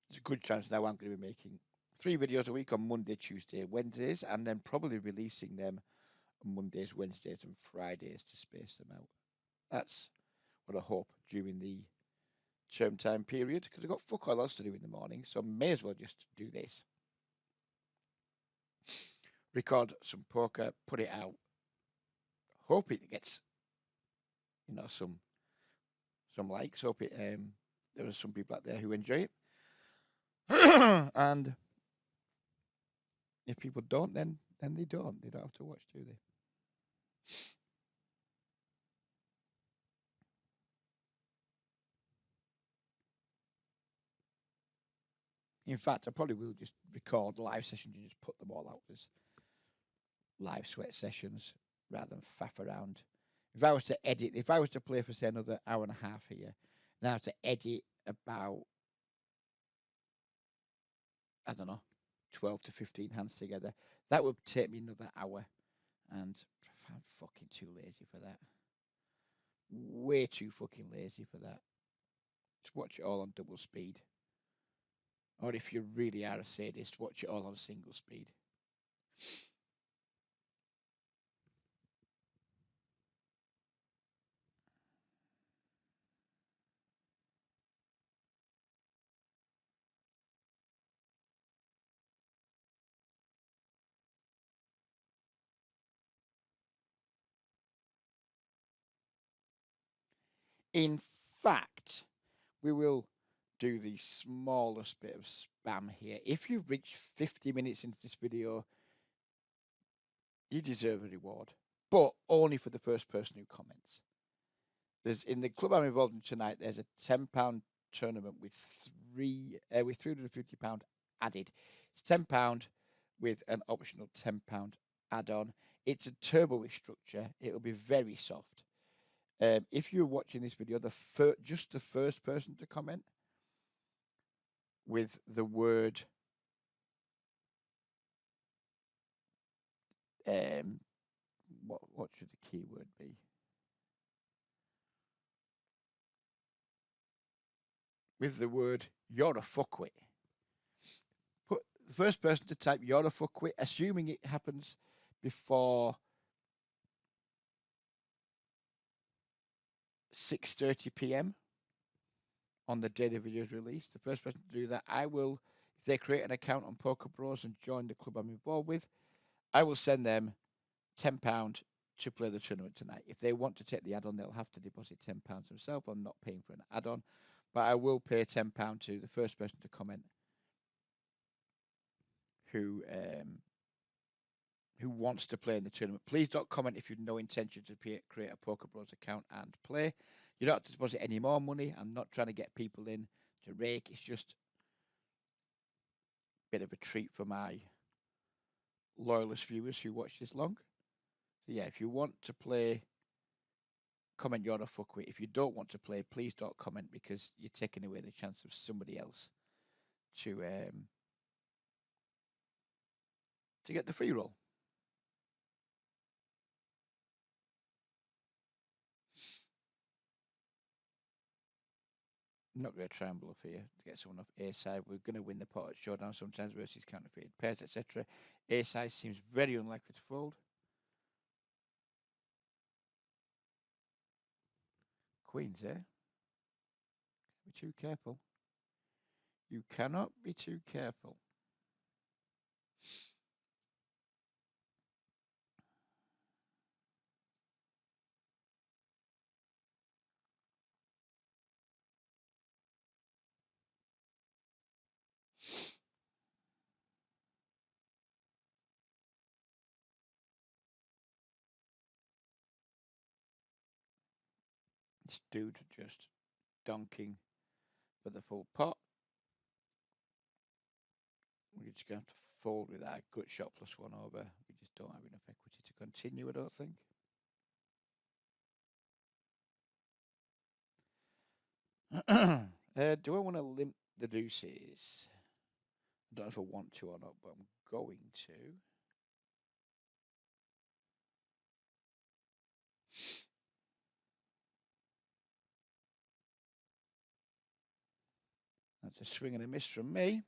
[SPEAKER 1] There's a good chance now I'm going to be making 3 videos a week on Monday, Tuesday, Wednesdays, and then probably releasing them on Mondays, Wednesdays, and Fridays to space them out. That's what I hope during the term time period, because I've got fuck all else to do in the morning, so I may as well just do this. Record some poker, put it out, hope it gets, some likes. Hope it there are some people out there who enjoy it. And if people don't, then they don't. They don't have to watch, do they? In fact, I probably will just record live sessions and just put them all out as live sweat sessions rather than faff around. If I was to play for say another hour and a half here, then I have to edit about, I don't know, 12 to 15 hands together. That would take me another hour, and I'm fucking too lazy for that. Way too fucking lazy for that. Just watch it all on double speed. Or if you really are a sadist, watch it all on single speed. In fact, we will do the smallest bit of spam here. If you've reached 50 minutes into this video, you deserve a reward, but only for the first person who comments. There's in the club I'm involved in tonight. There's a £10 tournament with £350 added. It's £10 with an optional £10 add-on. It's a turbo structure. It'll be very soft. If you're watching this video, just the first person to comment with the word what should the keyword be? With the word "you're a fuckwit." Put the first person to type "you're a fuckwit," assuming it happens before 6:30 p.m. on the day the video is released. The first person to do that, I will, if they create an account on Poker Bros and join the club I'm involved with, I will send them £10 to play the tournament tonight. If they want to take the add-on, they'll have to deposit £10 themselves. I'm not paying for an add-on, but I will pay £10 to the first person to comment who wants to play in the tournament. Please don't comment if you've no intention to create a Poker Bros account and play. You don't have to deposit any more money. I'm not trying to get people in to rake. It's just a bit of a treat for my loyalist viewers who watch this long. So yeah, if you want to play, comment "you're a fuckwit." If you don't want to play, please don't comment, because you're taking away the chance of somebody else to get the free roll. I'm not going to try and bluff here to get someone off A side. We're going to win the pot at showdown sometimes versus counterfeited pairs, etc. A side seems very unlikely to fold. Queens, eh? Be too careful. You cannot be too careful. This dude just donking for the full pot. We're just going to have to fold with our gut shot plus one over. We just don't have enough equity to continue, I don't think. Do I want to limp the deuces? I don't know if I want to or not, but I'm going to. That's a swing and a miss from me.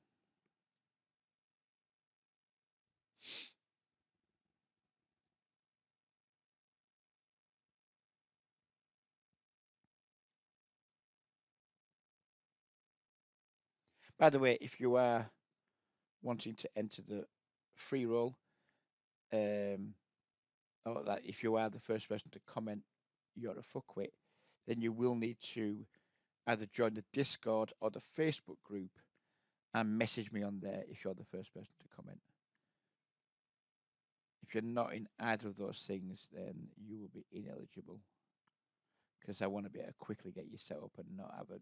[SPEAKER 1] By the way, if you are wanting to enter the free roll, or that if you are the first person to comment "you're a fuckwit," then you will need to either join the Discord or the Facebook group and message me on there if you're the first person to comment. If you're not in either of those things, then you will be ineligible, because I want to be able to quickly get you set up and not have an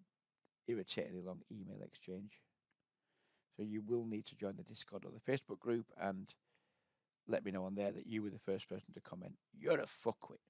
[SPEAKER 1] irritatingly long email exchange. So you will need to join the Discord or the Facebook group and let me know on there that you were the first person to comment "you're a fuckwit."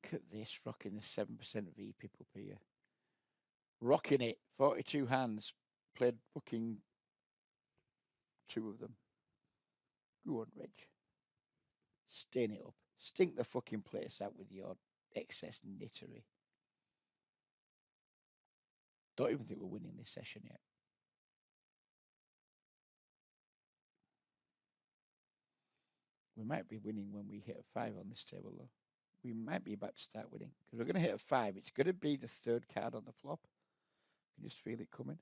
[SPEAKER 1] Look at this, rocking the 7% VPip up here. Rocking it, 42 hands, played fucking 2 of them. Go on, Reg. Stain it up. Stink the fucking place out with your excess nittery. Don't even think we're winning this session yet. We might be winning when we hit a 5 on this table, though. We might be about to start winning because we're going to hit a 5. It's going to be the 3rd card on the flop. I can just feel it coming.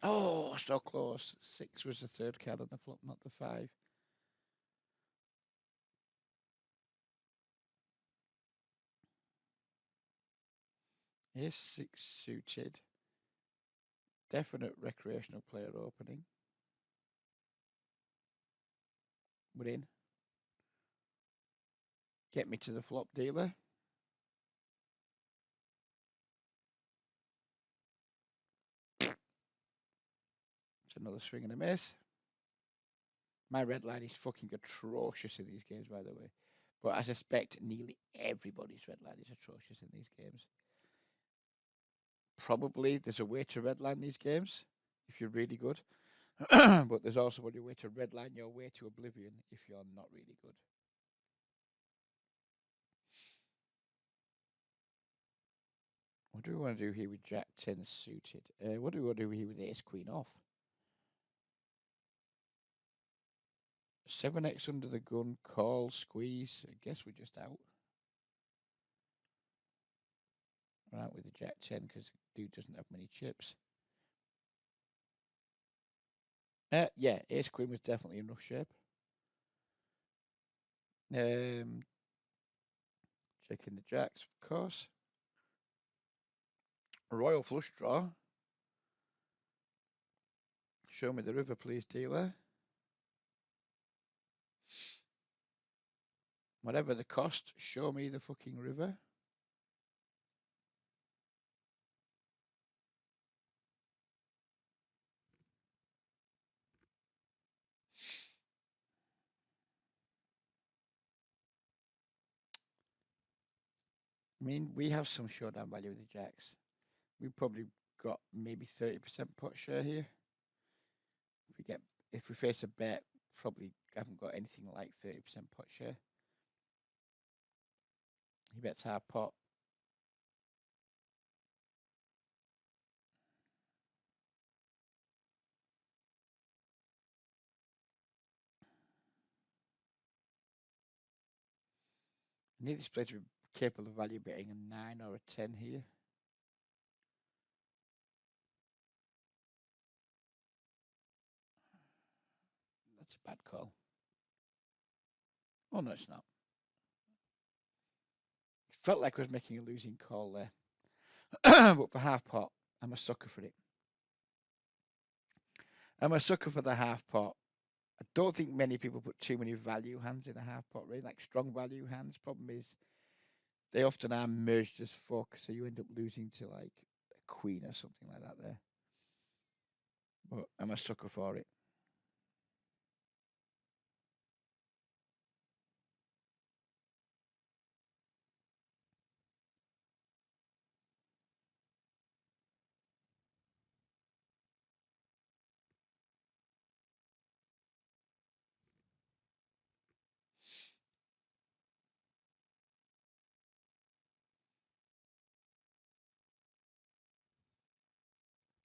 [SPEAKER 1] Oh, so close. 6 was the 3rd card on the flop, not the 5. Ace 6 suited. Definite recreational player opening. We're in. Get me to the flop, dealer. It's another swing and a miss. My red line is fucking atrocious in these games, by the way. But I suspect nearly everybody's red line is atrocious in these games. Probably there's a way to redline these games if you're really good. But there's also a way to redline your way to oblivion if you're not really good. What do we want to do here with Jack 10 suited? What do we want to do here with Ace Queen off? 7x under the gun, call, squeeze. I guess we're just out. We're out with the Jack 10 because dude doesn't have many chips. Yeah, Ace Queen was definitely in rough shape. Checking the jacks, of course. Royal flush draw. Show me the river, please, dealer. Whatever the cost, show me the fucking river. I mean, we have some showdown value with the jacks. We've probably got maybe 30% pot share here. If we face a bet, probably haven't got anything like 30% pot share. He bets our pot. I need this player to be capable of value betting a 9 or a 10 here. That's a bad call. Oh, no, it's not. It felt like I was making a losing call there. But for half pot, I'm a sucker for it. I'm a sucker for the half pot. I don't think many people put too many value hands in a half pot, really, like strong value hands. Problem is, they often are merged as fuck, so you end up losing to like a queen or something like that there. But I'm a sucker for it.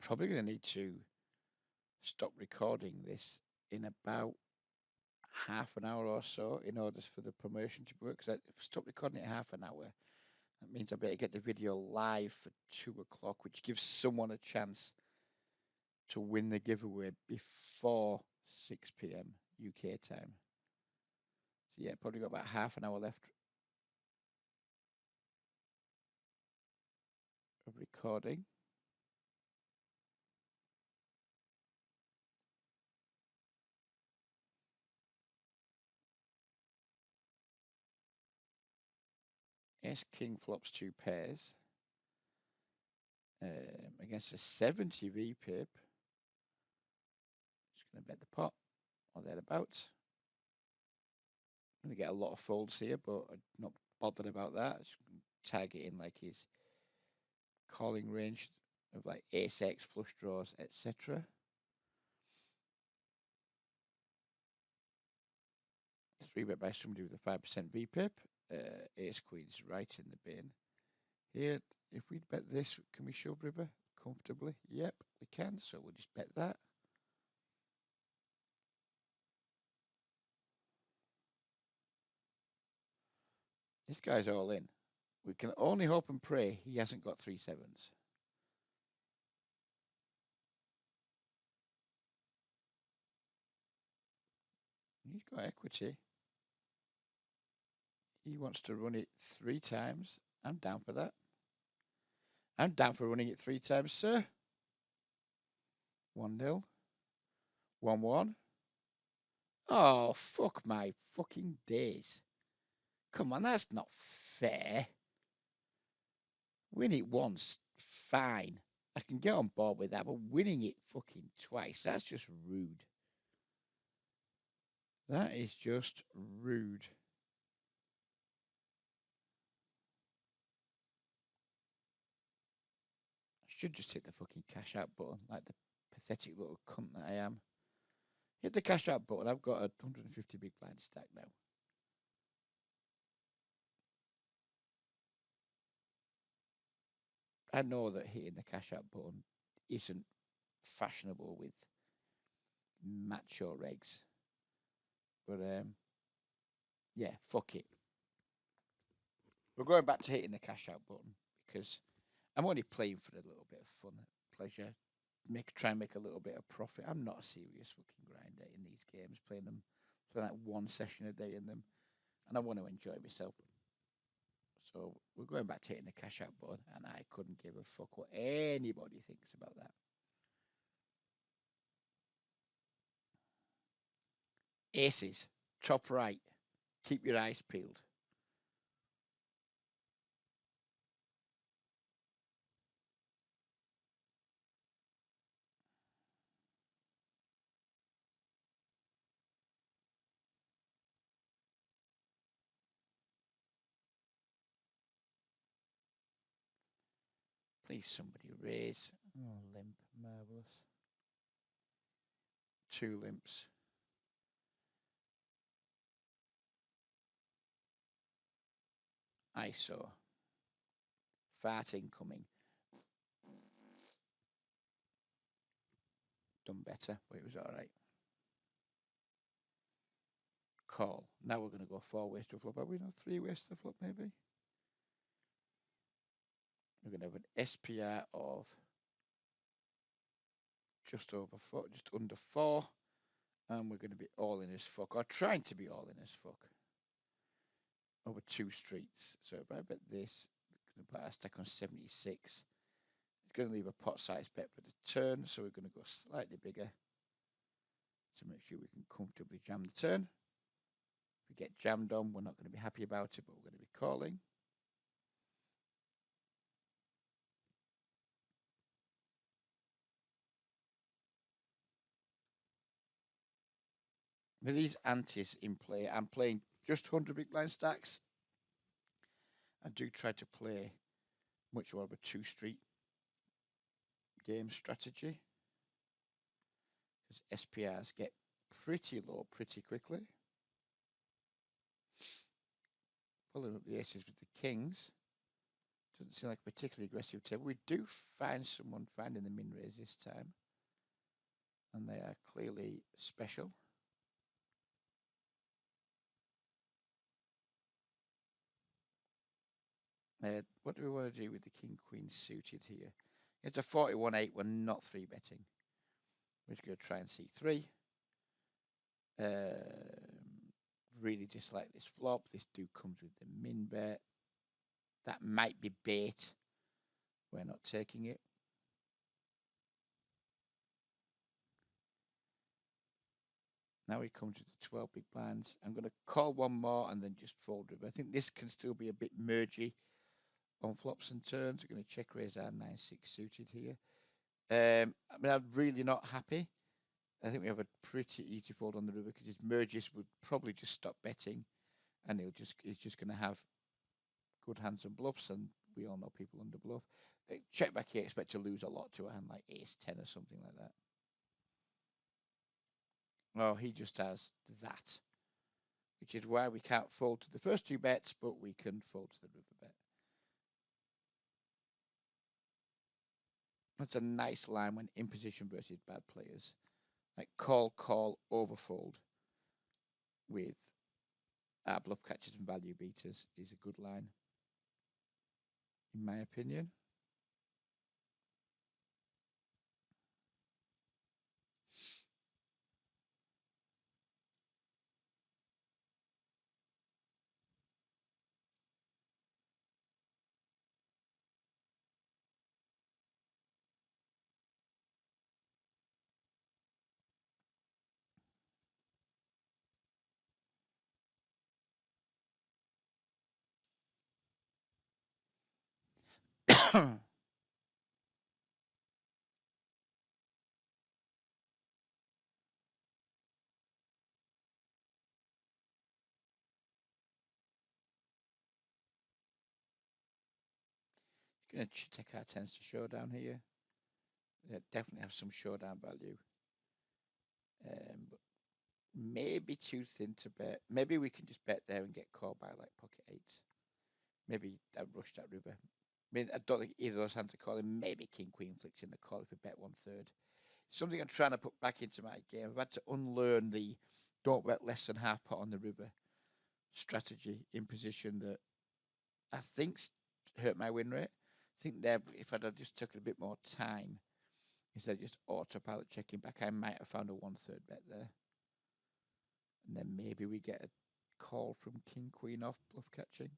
[SPEAKER 1] Probably going to need to stop recording this in about half an hour or so in order for the promotion to work. Because if I stop recording it half an hour, that means I better get the video live for 2 o'clock, which gives someone a chance to win the giveaway before 6 p.m. UK time. So yeah, probably got about half an hour left of recording. Ace King flops 2 pairs against a 70 VPip. Just going to bet the pot or thereabouts. Going to get a lot of folds here, but I'm not bothered about that. Just tag it in like his calling range of like ace X, flush draws, etc. Three bet by somebody with a 5% VPIP. Ace Queen's right in the bin. Here, if we bet this, can we shove river comfortably? Yep, we can. So we'll just bet that. This guy's all in. We can only hope and pray he hasn't got 3 sevens. He's got equity. He wants to run it 3 times. I'm down for that. I'm down for running it 3 times, sir. 1-0. 1-1. Oh, fuck my fucking days. Come on, that's not fair. Win it once, fine. I can get on board with that, but winning it fucking twice, that's just rude. That is just rude. I should just hit the fucking cash out button like the pathetic little cunt that I am. Hit the cash out button. I've got a 150 big blind stack now. I know that hitting the cash out button isn't fashionable with macho regs. But yeah, fuck it. We're going back to hitting the cash out button because I'm only playing for a little bit of fun, pleasure, try and make a little bit of profit. I'm not a serious fucking grinder in these games, playing like 1 session a day in them, and I want to enjoy myself. So we're going back to hitting the cash out button, and I couldn't give a fuck what anybody thinks about that. Aces, top right. Keep your eyes peeled. Please somebody raise. Oh, limp, marvellous. 2 limps. ISO. Fart incoming. Done better, but it was alright. Call. Now we're going to go 4 ways to flop. Are we not 3 ways to flop, maybe? We're going to have an SPR of just over 4, just under 4. And we're going to be all in as fuck, or trying to be all in as fuck. Over 2 streets. So if I bet this, I'm going to put our stack on 76. It's going to leave a pot size bet for the turn, so we're going to go slightly bigger to make sure we can comfortably jam the turn. If we get jammed on, we're not going to be happy about it, but we're going to be calling. With these antes in play, I'm playing just 100 big blind stacks. I do try to play much more of a 2 street game strategy because SPRs get pretty low pretty quickly. Pulling up the aces with the kings. Doesn't seem like a particularly aggressive table. We do find someone finding the min raise this time. And they are clearly special. What do we want to do with the king queen suited here? It's a 41-8. We're not 3 betting. We're just going to try and see 3. Really dislike this flop. This dude comes with the min bet. That might be bait. We're not taking it. Now he comes with the 12 big blinds. I'm going to call 1 more and then just fold it. I think this can still be a bit mergy on flops and turns. We're going to check raise our 9-6 suited here. I mean, I'm really not happy. I think we have a pretty easy fold on the river because his merges would probably just stop betting. and he's just going to have good hands and bluffs, and we all know people under bluff. Check back here, expect to lose a lot to a hand like ace 10 or something like that. Oh, he just has that, which is why we can't fold to the first two bets, but we can fold to the river bet. That's a nice line when in position versus bad players. Like call, overfold with our bluff catchers and value beaters is a good line, in my opinion. Going to take our tens to showdown here. Definitely have some showdown value. But maybe too thin to bet. Maybe we can just bet there and get called by like pocket eights. Maybe I rush that river. I mean, I don't think either of those hands are calling. Maybe king queen flicks in the call if we bet 1/3. Something I'm trying to put back into my game. I've had to unlearn the don't bet less than half pot on the river strategy in position that I think's hurt my win rate. I think there, if I'd have just taken a bit more time instead of just autopilot checking back, I might have found a 1/3 bet there. And then maybe we get a call from king queen off bluff catching.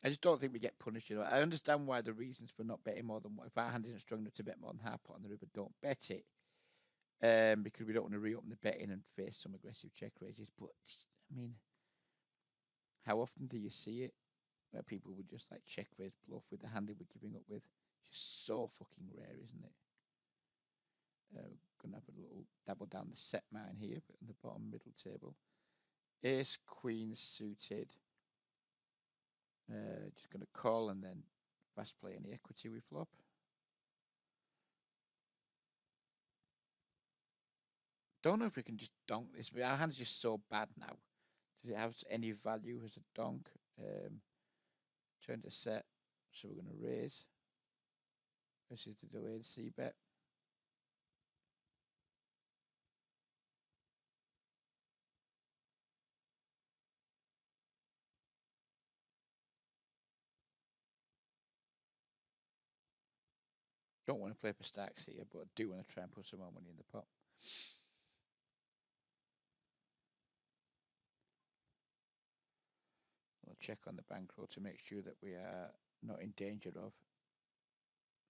[SPEAKER 1] I just don't think we get punished. I understand why the reasons for not betting more than one. If our hand isn't strong enough to bet more than half pot on the river, don't bet it. Because we don't want to reopen the betting and face some aggressive check raises. But I mean, how often do you see it where people would just like check raise bluff with the hand they were giving up with? It's just so fucking rare, isn't it? Gonna have a little dabble down the set mine here, but in the bottom middle table, ace queen suited. Just gonna call and then fast play any equity we flop. Don't know if we can just donk this. Our hand's just so bad now. Does it have any value as a donk? Turn to set, so we're going to raise. This is the delayed C bet. Don't want to play for stacks here, but I do want to try and put some more money in the pot. We'll check on the bankroll to make sure that we are not in danger of.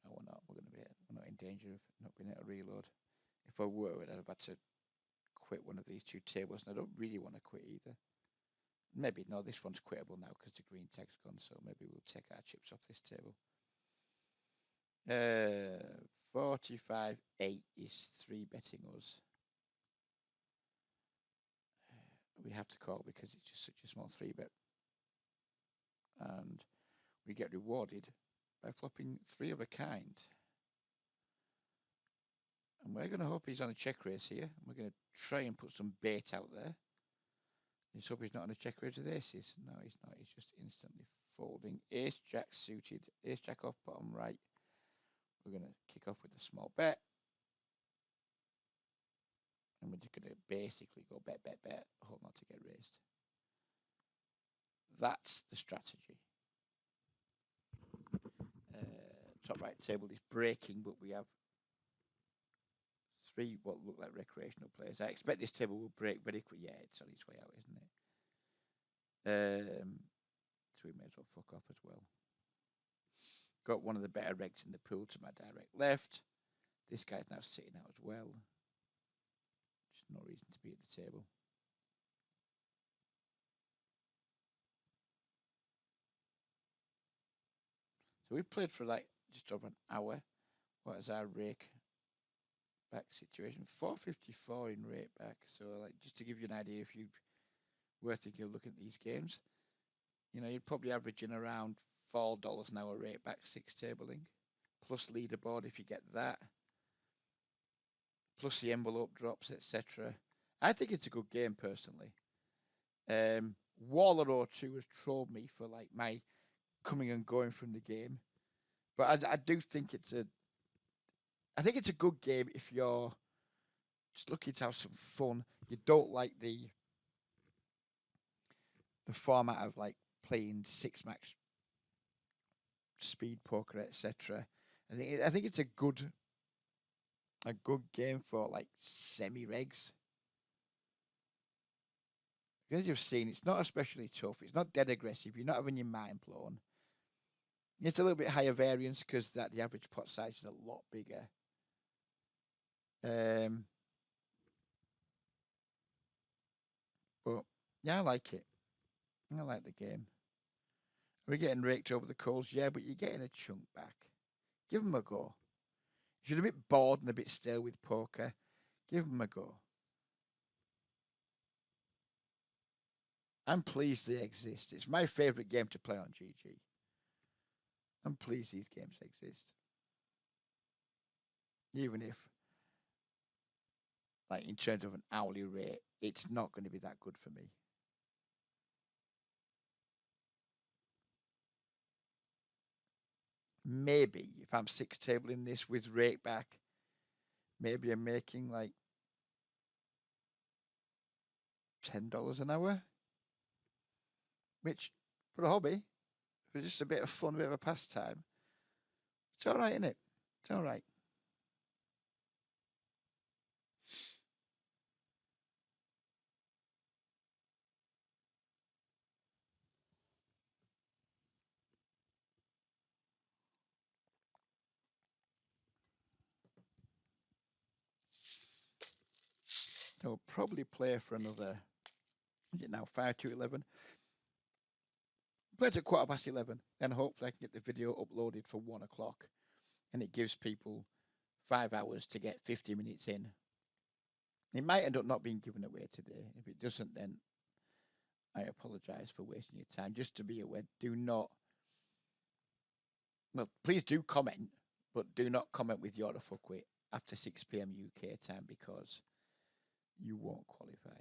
[SPEAKER 1] No, we're not. We're not in danger of not being able to reload. If I were, I'd have had to quit one of these two tables, and I don't really want to quit either. Maybe no, this one's quittable now because the green tag's gone. So maybe we'll take our chips off this table. 45-8 is 3-betting us. We have to call because it's just such a small 3-bet. And we get rewarded by flopping 3 of a kind. And we're going to hope he's on a check raise here. We're going to try and put some bait out there. Let's hope he's not on a check raise with aces. No, he's not. He's just instantly folding. Ace jack suited. Ace jack off bottom right. We're going to kick off with a small bet. And we're just going to basically go bet, hope not to get raised. That's the strategy. Top right table is breaking, but we have 3 what look like recreational players. I expect this table will break very quickly. Yeah, it's on its way out, isn't it? So we may as well fuck off as well. Got one of the better regs in the pool to my direct left. This guy's now sitting out as well. Just no reason to be at the table. So we played for like just over an hour. What is our rake? back situation. 454 in rate back. So like just to give you an idea, if you were thinking of looking at these games, you'd probably averaging around $4 an hour rate back, 6 tabling, plus leaderboard if you get that, plus the envelope drops, etc. I think it's a good game personally. Waller02 has trolled me for like my coming and going from the game, but I do think it's a good game if you're just looking to have some fun. You don't like the format of like playing six max speed poker, etc. I think it's a good game for like semi regs. As you've seen, it's not especially tough. It's not dead aggressive. You're not having your mind blown. It's a little bit higher variance because the average pot size is a lot bigger. But yeah, I like it. I like the game. We're getting raked over the coals, yeah, but you're getting a chunk back. Give them a go. If you're a bit bored and a bit stale with poker, give them a go. I'm pleased they exist. It's my favourite game to play on GG. I'm pleased these games exist. Even if, like, in terms of an hourly rate, it's not going to be that good for me. Maybe if I'm six tabling this with rake back, maybe I'm making like $10 an hour, which for a hobby, for just a bit of fun, a bit of a pastime, it's all right, isn't it? It's all right. I'll probably play for another, is it now 5 to 11? Play to 11:15, then hopefully I can get the video uploaded for 1 o'clock, and it gives people 5 hours to get 50 minutes in. It might end up not being given away today. If it doesn't, then I apologize for wasting your time. Just to be aware, please do comment, but do not comment with you're a fuckwit after 6 p.m. UK time because you won't qualify.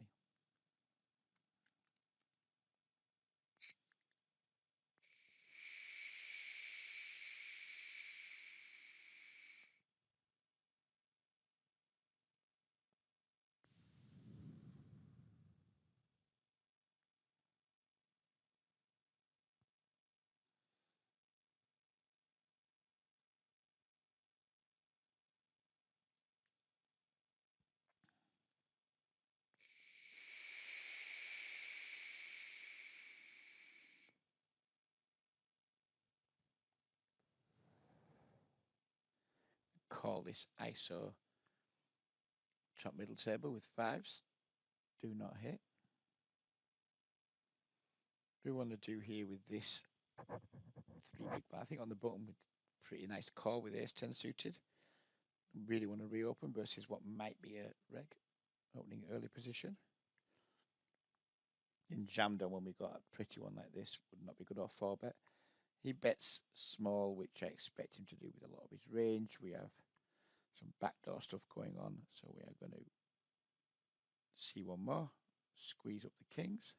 [SPEAKER 1] Call this ISO top middle table with 5s. Do not hit. We want to do here with this 3 big bar. I think on the bottom with pretty nice call with ace 10 suited. Really want to reopen versus what might be a reg opening early position. In jammed on when we got a pretty one like this would not be good off 4-bet. He bets small, which I expect him to do with a lot of his range. We have some backdoor stuff going on, so we are going to see one more. Squeeze up the kings.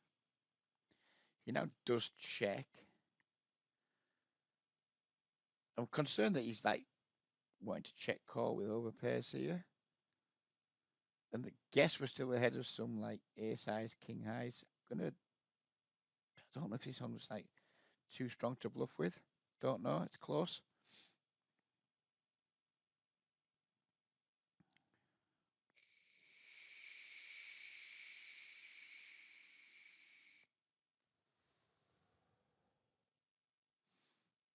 [SPEAKER 1] He now does check. I'm concerned that he's like wanting to check call with overpairs here. And the guess we're still ahead of some like ace highs, king highs. I don't know if this one's like too strong to bluff with. Don't know. It's close.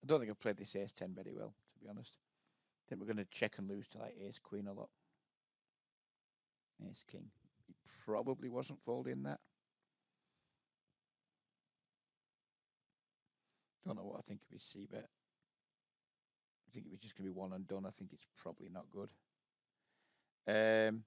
[SPEAKER 1] I don't think I've played this ace 10 very well, to be honest. I think we're going to check and lose to like ace queen a lot. Ace king. He probably wasn't folding that. Don't know what I think of his c-bet. I think it was just going to be one and done. I think it's probably not good. Um,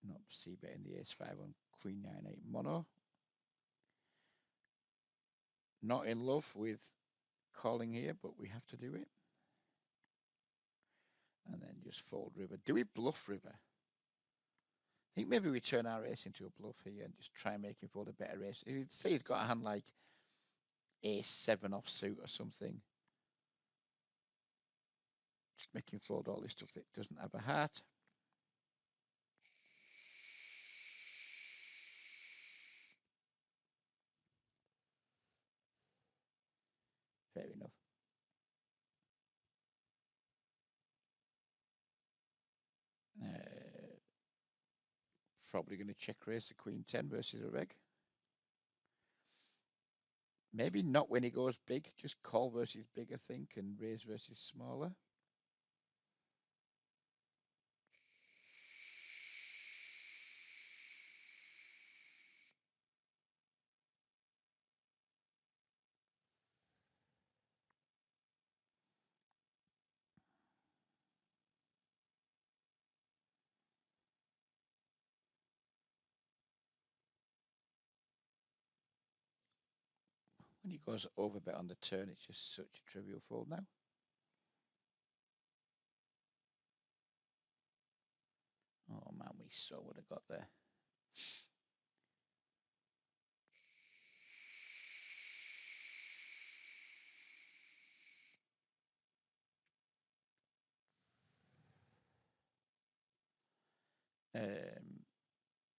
[SPEAKER 1] not C betting the ace 5 on queen 9 8 mono. Not in love with calling here, but we have to do it. And then just fold river. Do we bluff river? I think maybe we turn our ace into a bluff here and just try and make him fold a better ace. If you say he's got a hand like ace 7 offsuit or something, just make him fold all this stuff that doesn't have a heart. Fair enough. Probably going to check raise the queen 10 versus a reg. Maybe not when he goes big, just call versus big, I think, and raise versus smaller. When he goes over bet on the turn, it's just such a trivial fold now. Oh man, we so would have got there.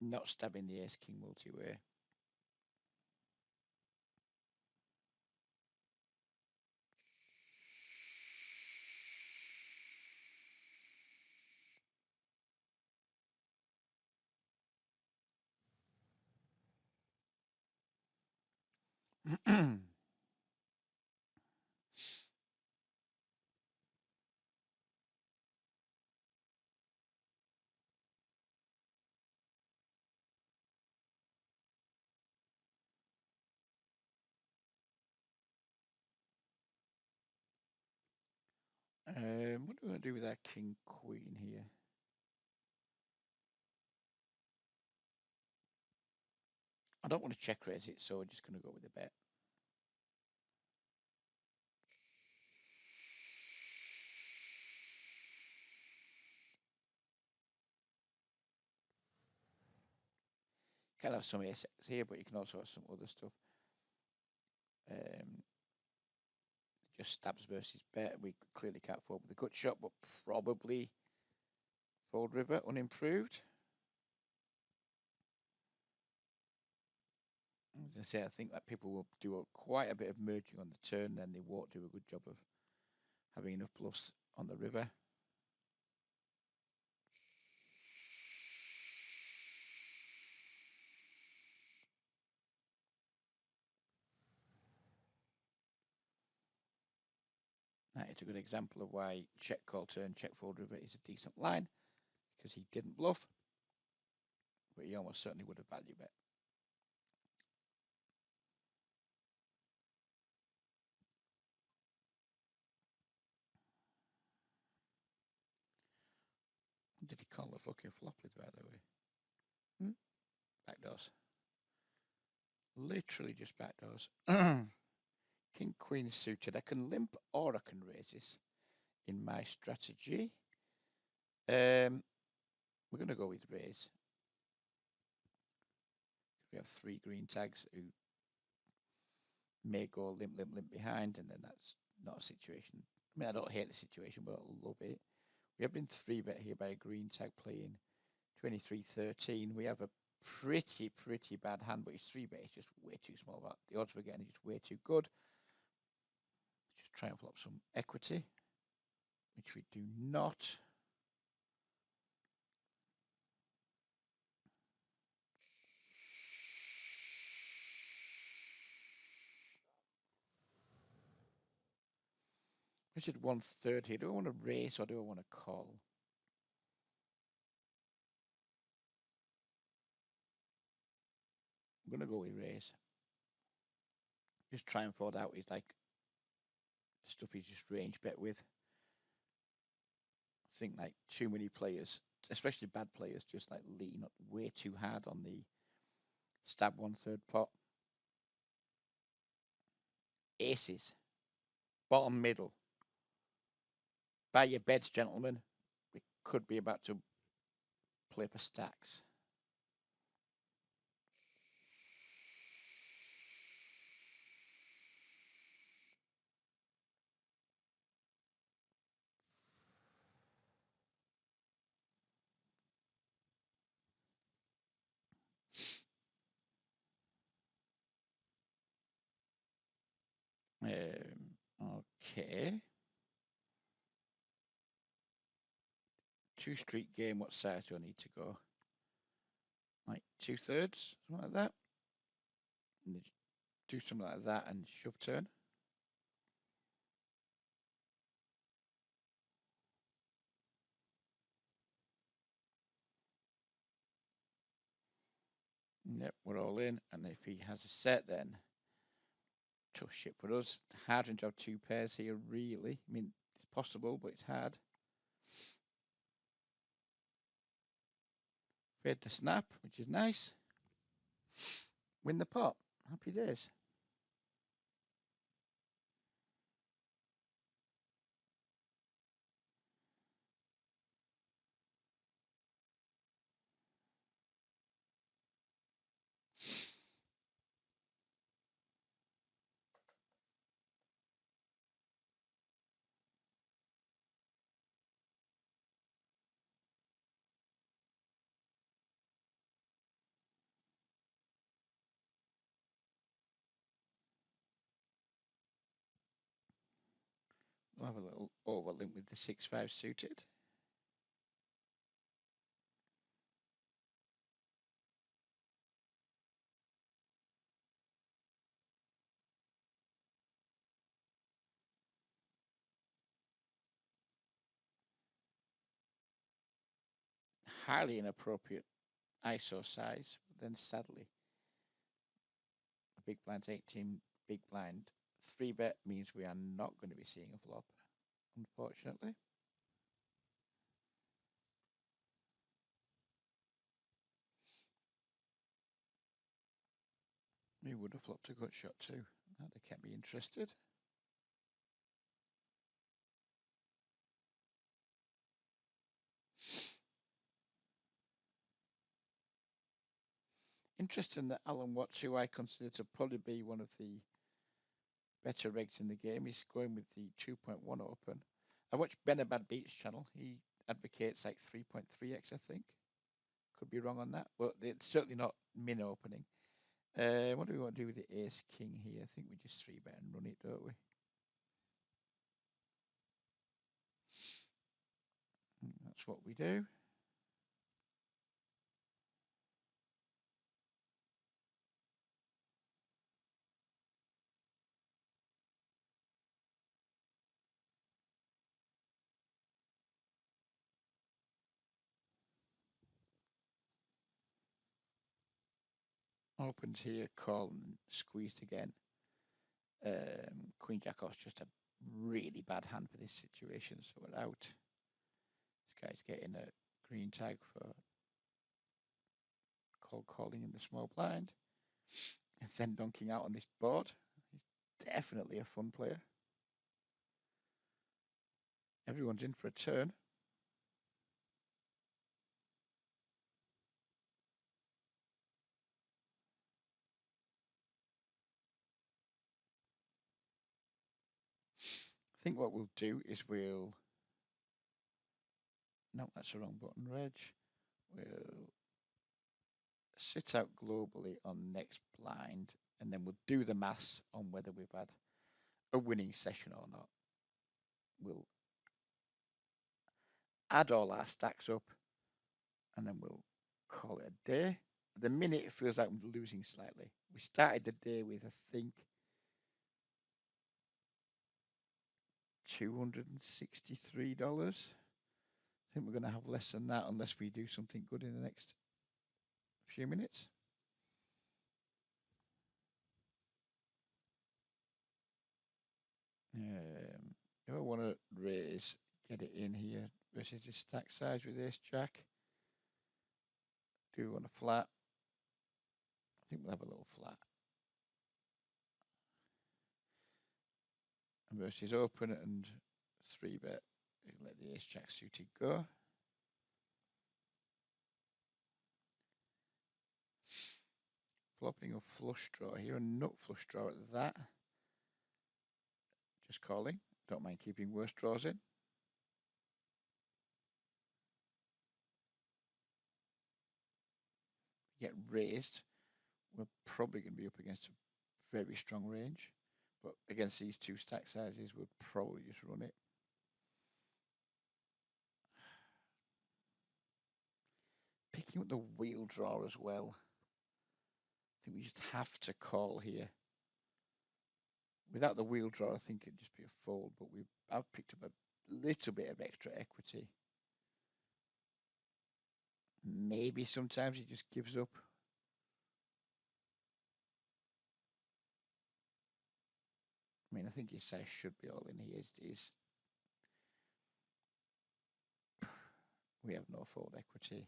[SPEAKER 1] Not stabbing the ace king multi-way. What do I do with that king queen here? I don't want to check raise it, so we're just going to go with the bet. Can have some ace here, but you can also have some other stuff. Just stabs versus bet. We clearly can't fold with the gut shot, but probably fold river unimproved. As I say, I think that people will do quite a bit of merging on the turn, then they won't do a good job of having enough bluffs on the river. That is a good example of why check call turn, check fold river is a decent line, because he didn't bluff, but he almost certainly would have value bet. What did he call the fucking flop with, by the way? Backdoors. Literally just backdoors. King, queen suited. I can limp or I can raise this in my strategy. We're going to go with raise. We have 3 green tags who may go limp, limp, limp behind, and then that's not a situation. I mean, I don't hate the situation, but I love it. We have been 3-bet here by a green tag playing 23-13. We have a pretty bad hand, but his 3-bet is just way too small. The odds we're getting are just way too good. Just try and flop some equity, which we do not. I said 1/3 here. Do I want to raise or do I want to call? I'm going to go with raise. Just try and fold out his like stuff he's just range bet with. I think like too many players, especially bad players, just like lean way too hard on the stab 1/3 pot. Aces. Bottom middle. Buy your beds, gentlemen. We could be about to play for stacks. Okay. 2-street game. What size do I need to go? Like 2/3, something like that. And do something like that and shove turn. Yep, we're all in. And if he has a set, then tough shit for us. Hard to have 2 pairs here, really. I mean, it's possible, but it's hard. Fade the snap, which is nice. Win the pot. Happy days. We'll have a little overlink with the 6/5 suited. Highly inappropriate ISO size. But then sadly, a big blind's 18, big blind 3-bet means we are not going to be seeing a flop, unfortunately. We would have flopped a gut shot too. That'd have kept me interested. Interesting that Alan Watts, who I consider to probably be one of the better regs in the game, is going with the 2.1 open. I watched Benabad Beats channel. He advocates like 3.3x, I think. Could be wrong on that, but it's certainly not min opening. What do we want to do with the ace king here? I think we just 3-bet and run it, don't we? That's what we do. Opens here, call and squeezed again. Queen Jack off's just a really bad hand for this situation, so we're out. This guy's getting a green tag for calling in the small blind. And then donking out on this board. He's definitely a fun player. Everyone's in for a turn. I think what we'll do is we'll... No, that's the wrong button, Reg. We'll sit out globally on next blind, and then we'll do the maths on whether we've had a winning session or not. We'll add all our stacks up, and then we'll call it a day. At the minute, it feels like we're losing slightly. We started the day with, I think, $263. I think we're going to have less than that unless we do something good in the next few minutes. always get it in here versus this stack size with ace jack. Do we want a flat? I think we'll have a little flat. And versus open and 3-bet. Let the ace jack suited go. Flopping a flush draw here, a nut flush draw at that. Just calling. Don't mind keeping worse draws in. Get raised. We're probably going to be up against a very strong range. But against these two stack sizes, we'll probably just run it. Picking up the wheel draw as well. I think we just have to call here. Without the wheel draw, I think it'd just be a fold, but I've picked up a little bit of extra equity. Maybe sometimes he just gives up. I mean, I think his size should be all in here. We have no fold equity.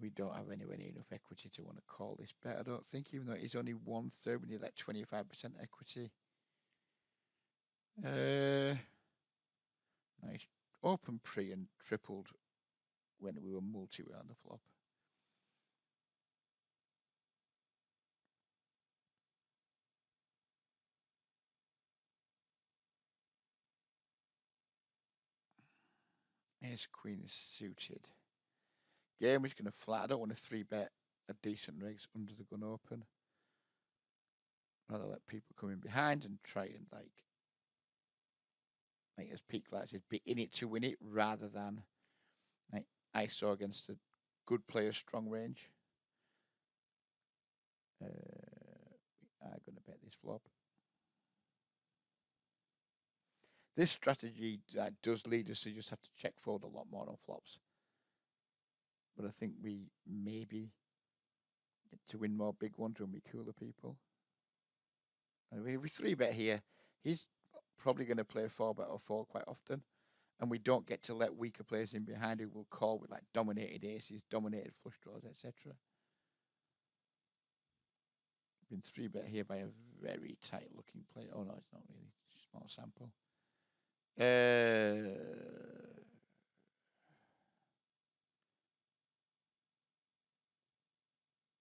[SPEAKER 1] We don't have anywhere near enough equity to want to call this bet, I don't think, even though it is only 1/3, we need like 25% equity. Nice. Open pre and tripled when we were multi-way on the flop. Ace queen is suited. Game is going to flat. I don't want to 3-bet a decent raise under the gun open. Rather let people come in behind and try and like as Peak Lights is be in it to win it rather than like ISO against a good player strong range. We are going to bet this flop. This strategy does lead us to just have to check fold a lot more on flops. But I think we maybe get to win more big ones when we cooler people. And if we 3-bet here, he's probably going to play a 4-bet or fold quite often. And we don't get to let weaker players in behind who will call with like dominated aces, dominated flush draws, etc. Been 3-bet here by a very tight looking player. Oh no, it's not really. Small sample.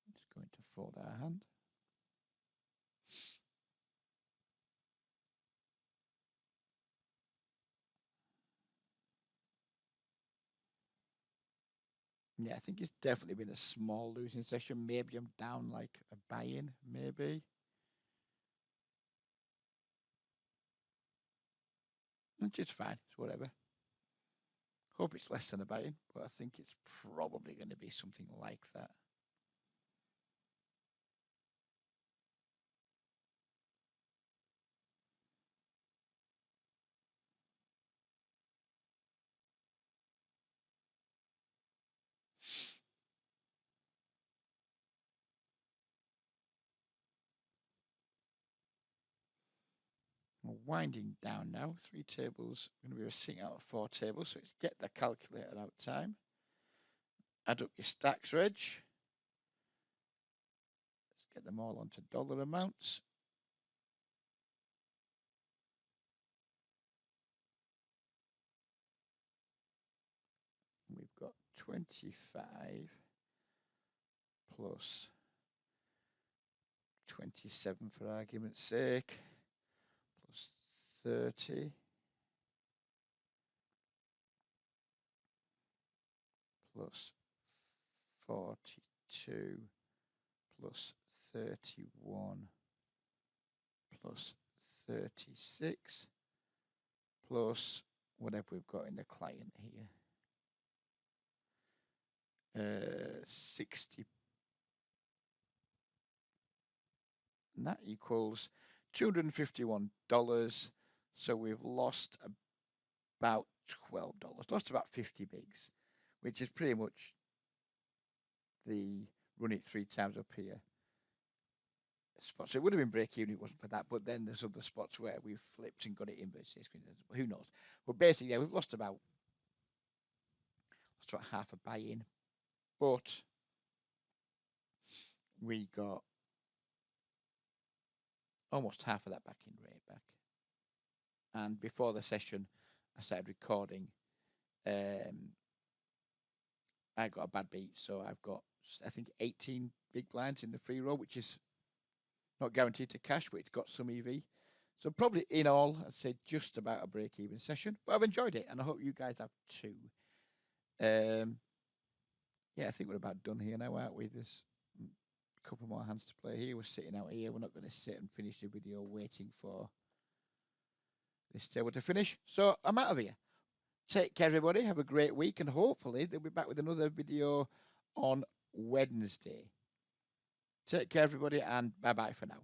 [SPEAKER 1] Just going to fold our hand. Yeah, I think it's definitely been a small losing session. Maybe I'm down like a buy-in, maybe. Which is fine, it's whatever. Hope it's less than a buy-in, but I think it's probably going to be something like that. We're winding down now. 3 tables. We're going to be sitting out of 4 tables, so let's get the calculator out time. Add up your stacks, Reg. Let's get them all onto dollar amounts. We've got 25 plus 27 for argument's sake, plus 30 plus 42 plus 31 plus 36 plus whatever we've got in the client here. 60. And that equals $251. So we've lost about $12. Lost about 50 bigs, which is pretty much the run it 3 times up here. spots. It would have been break even if it wasn't for that, but then there's other spots where we've flipped and got it in versus screen. Who knows? But basically, yeah, we've lost about half a buy-in, but we got almost half of that back-in rate back. And before the session, I started recording. I got a bad beat, so I've got, I think, 18 big blinds in the free roll, which is not guaranteed to cash, but it's got some EV. So probably in all, I'd say just about a break-even session. But I've enjoyed it, and I hope you guys have too. Yeah, I think we're about done here now, aren't we? There's a couple more hands to play here. We're sitting out here. We're not going to sit and finish the video waiting for this table to finish. So I'm out of here. Take care, everybody. Have a great week, and hopefully they'll be back with another video on Wednesday. Take care, everybody, and bye-bye for now.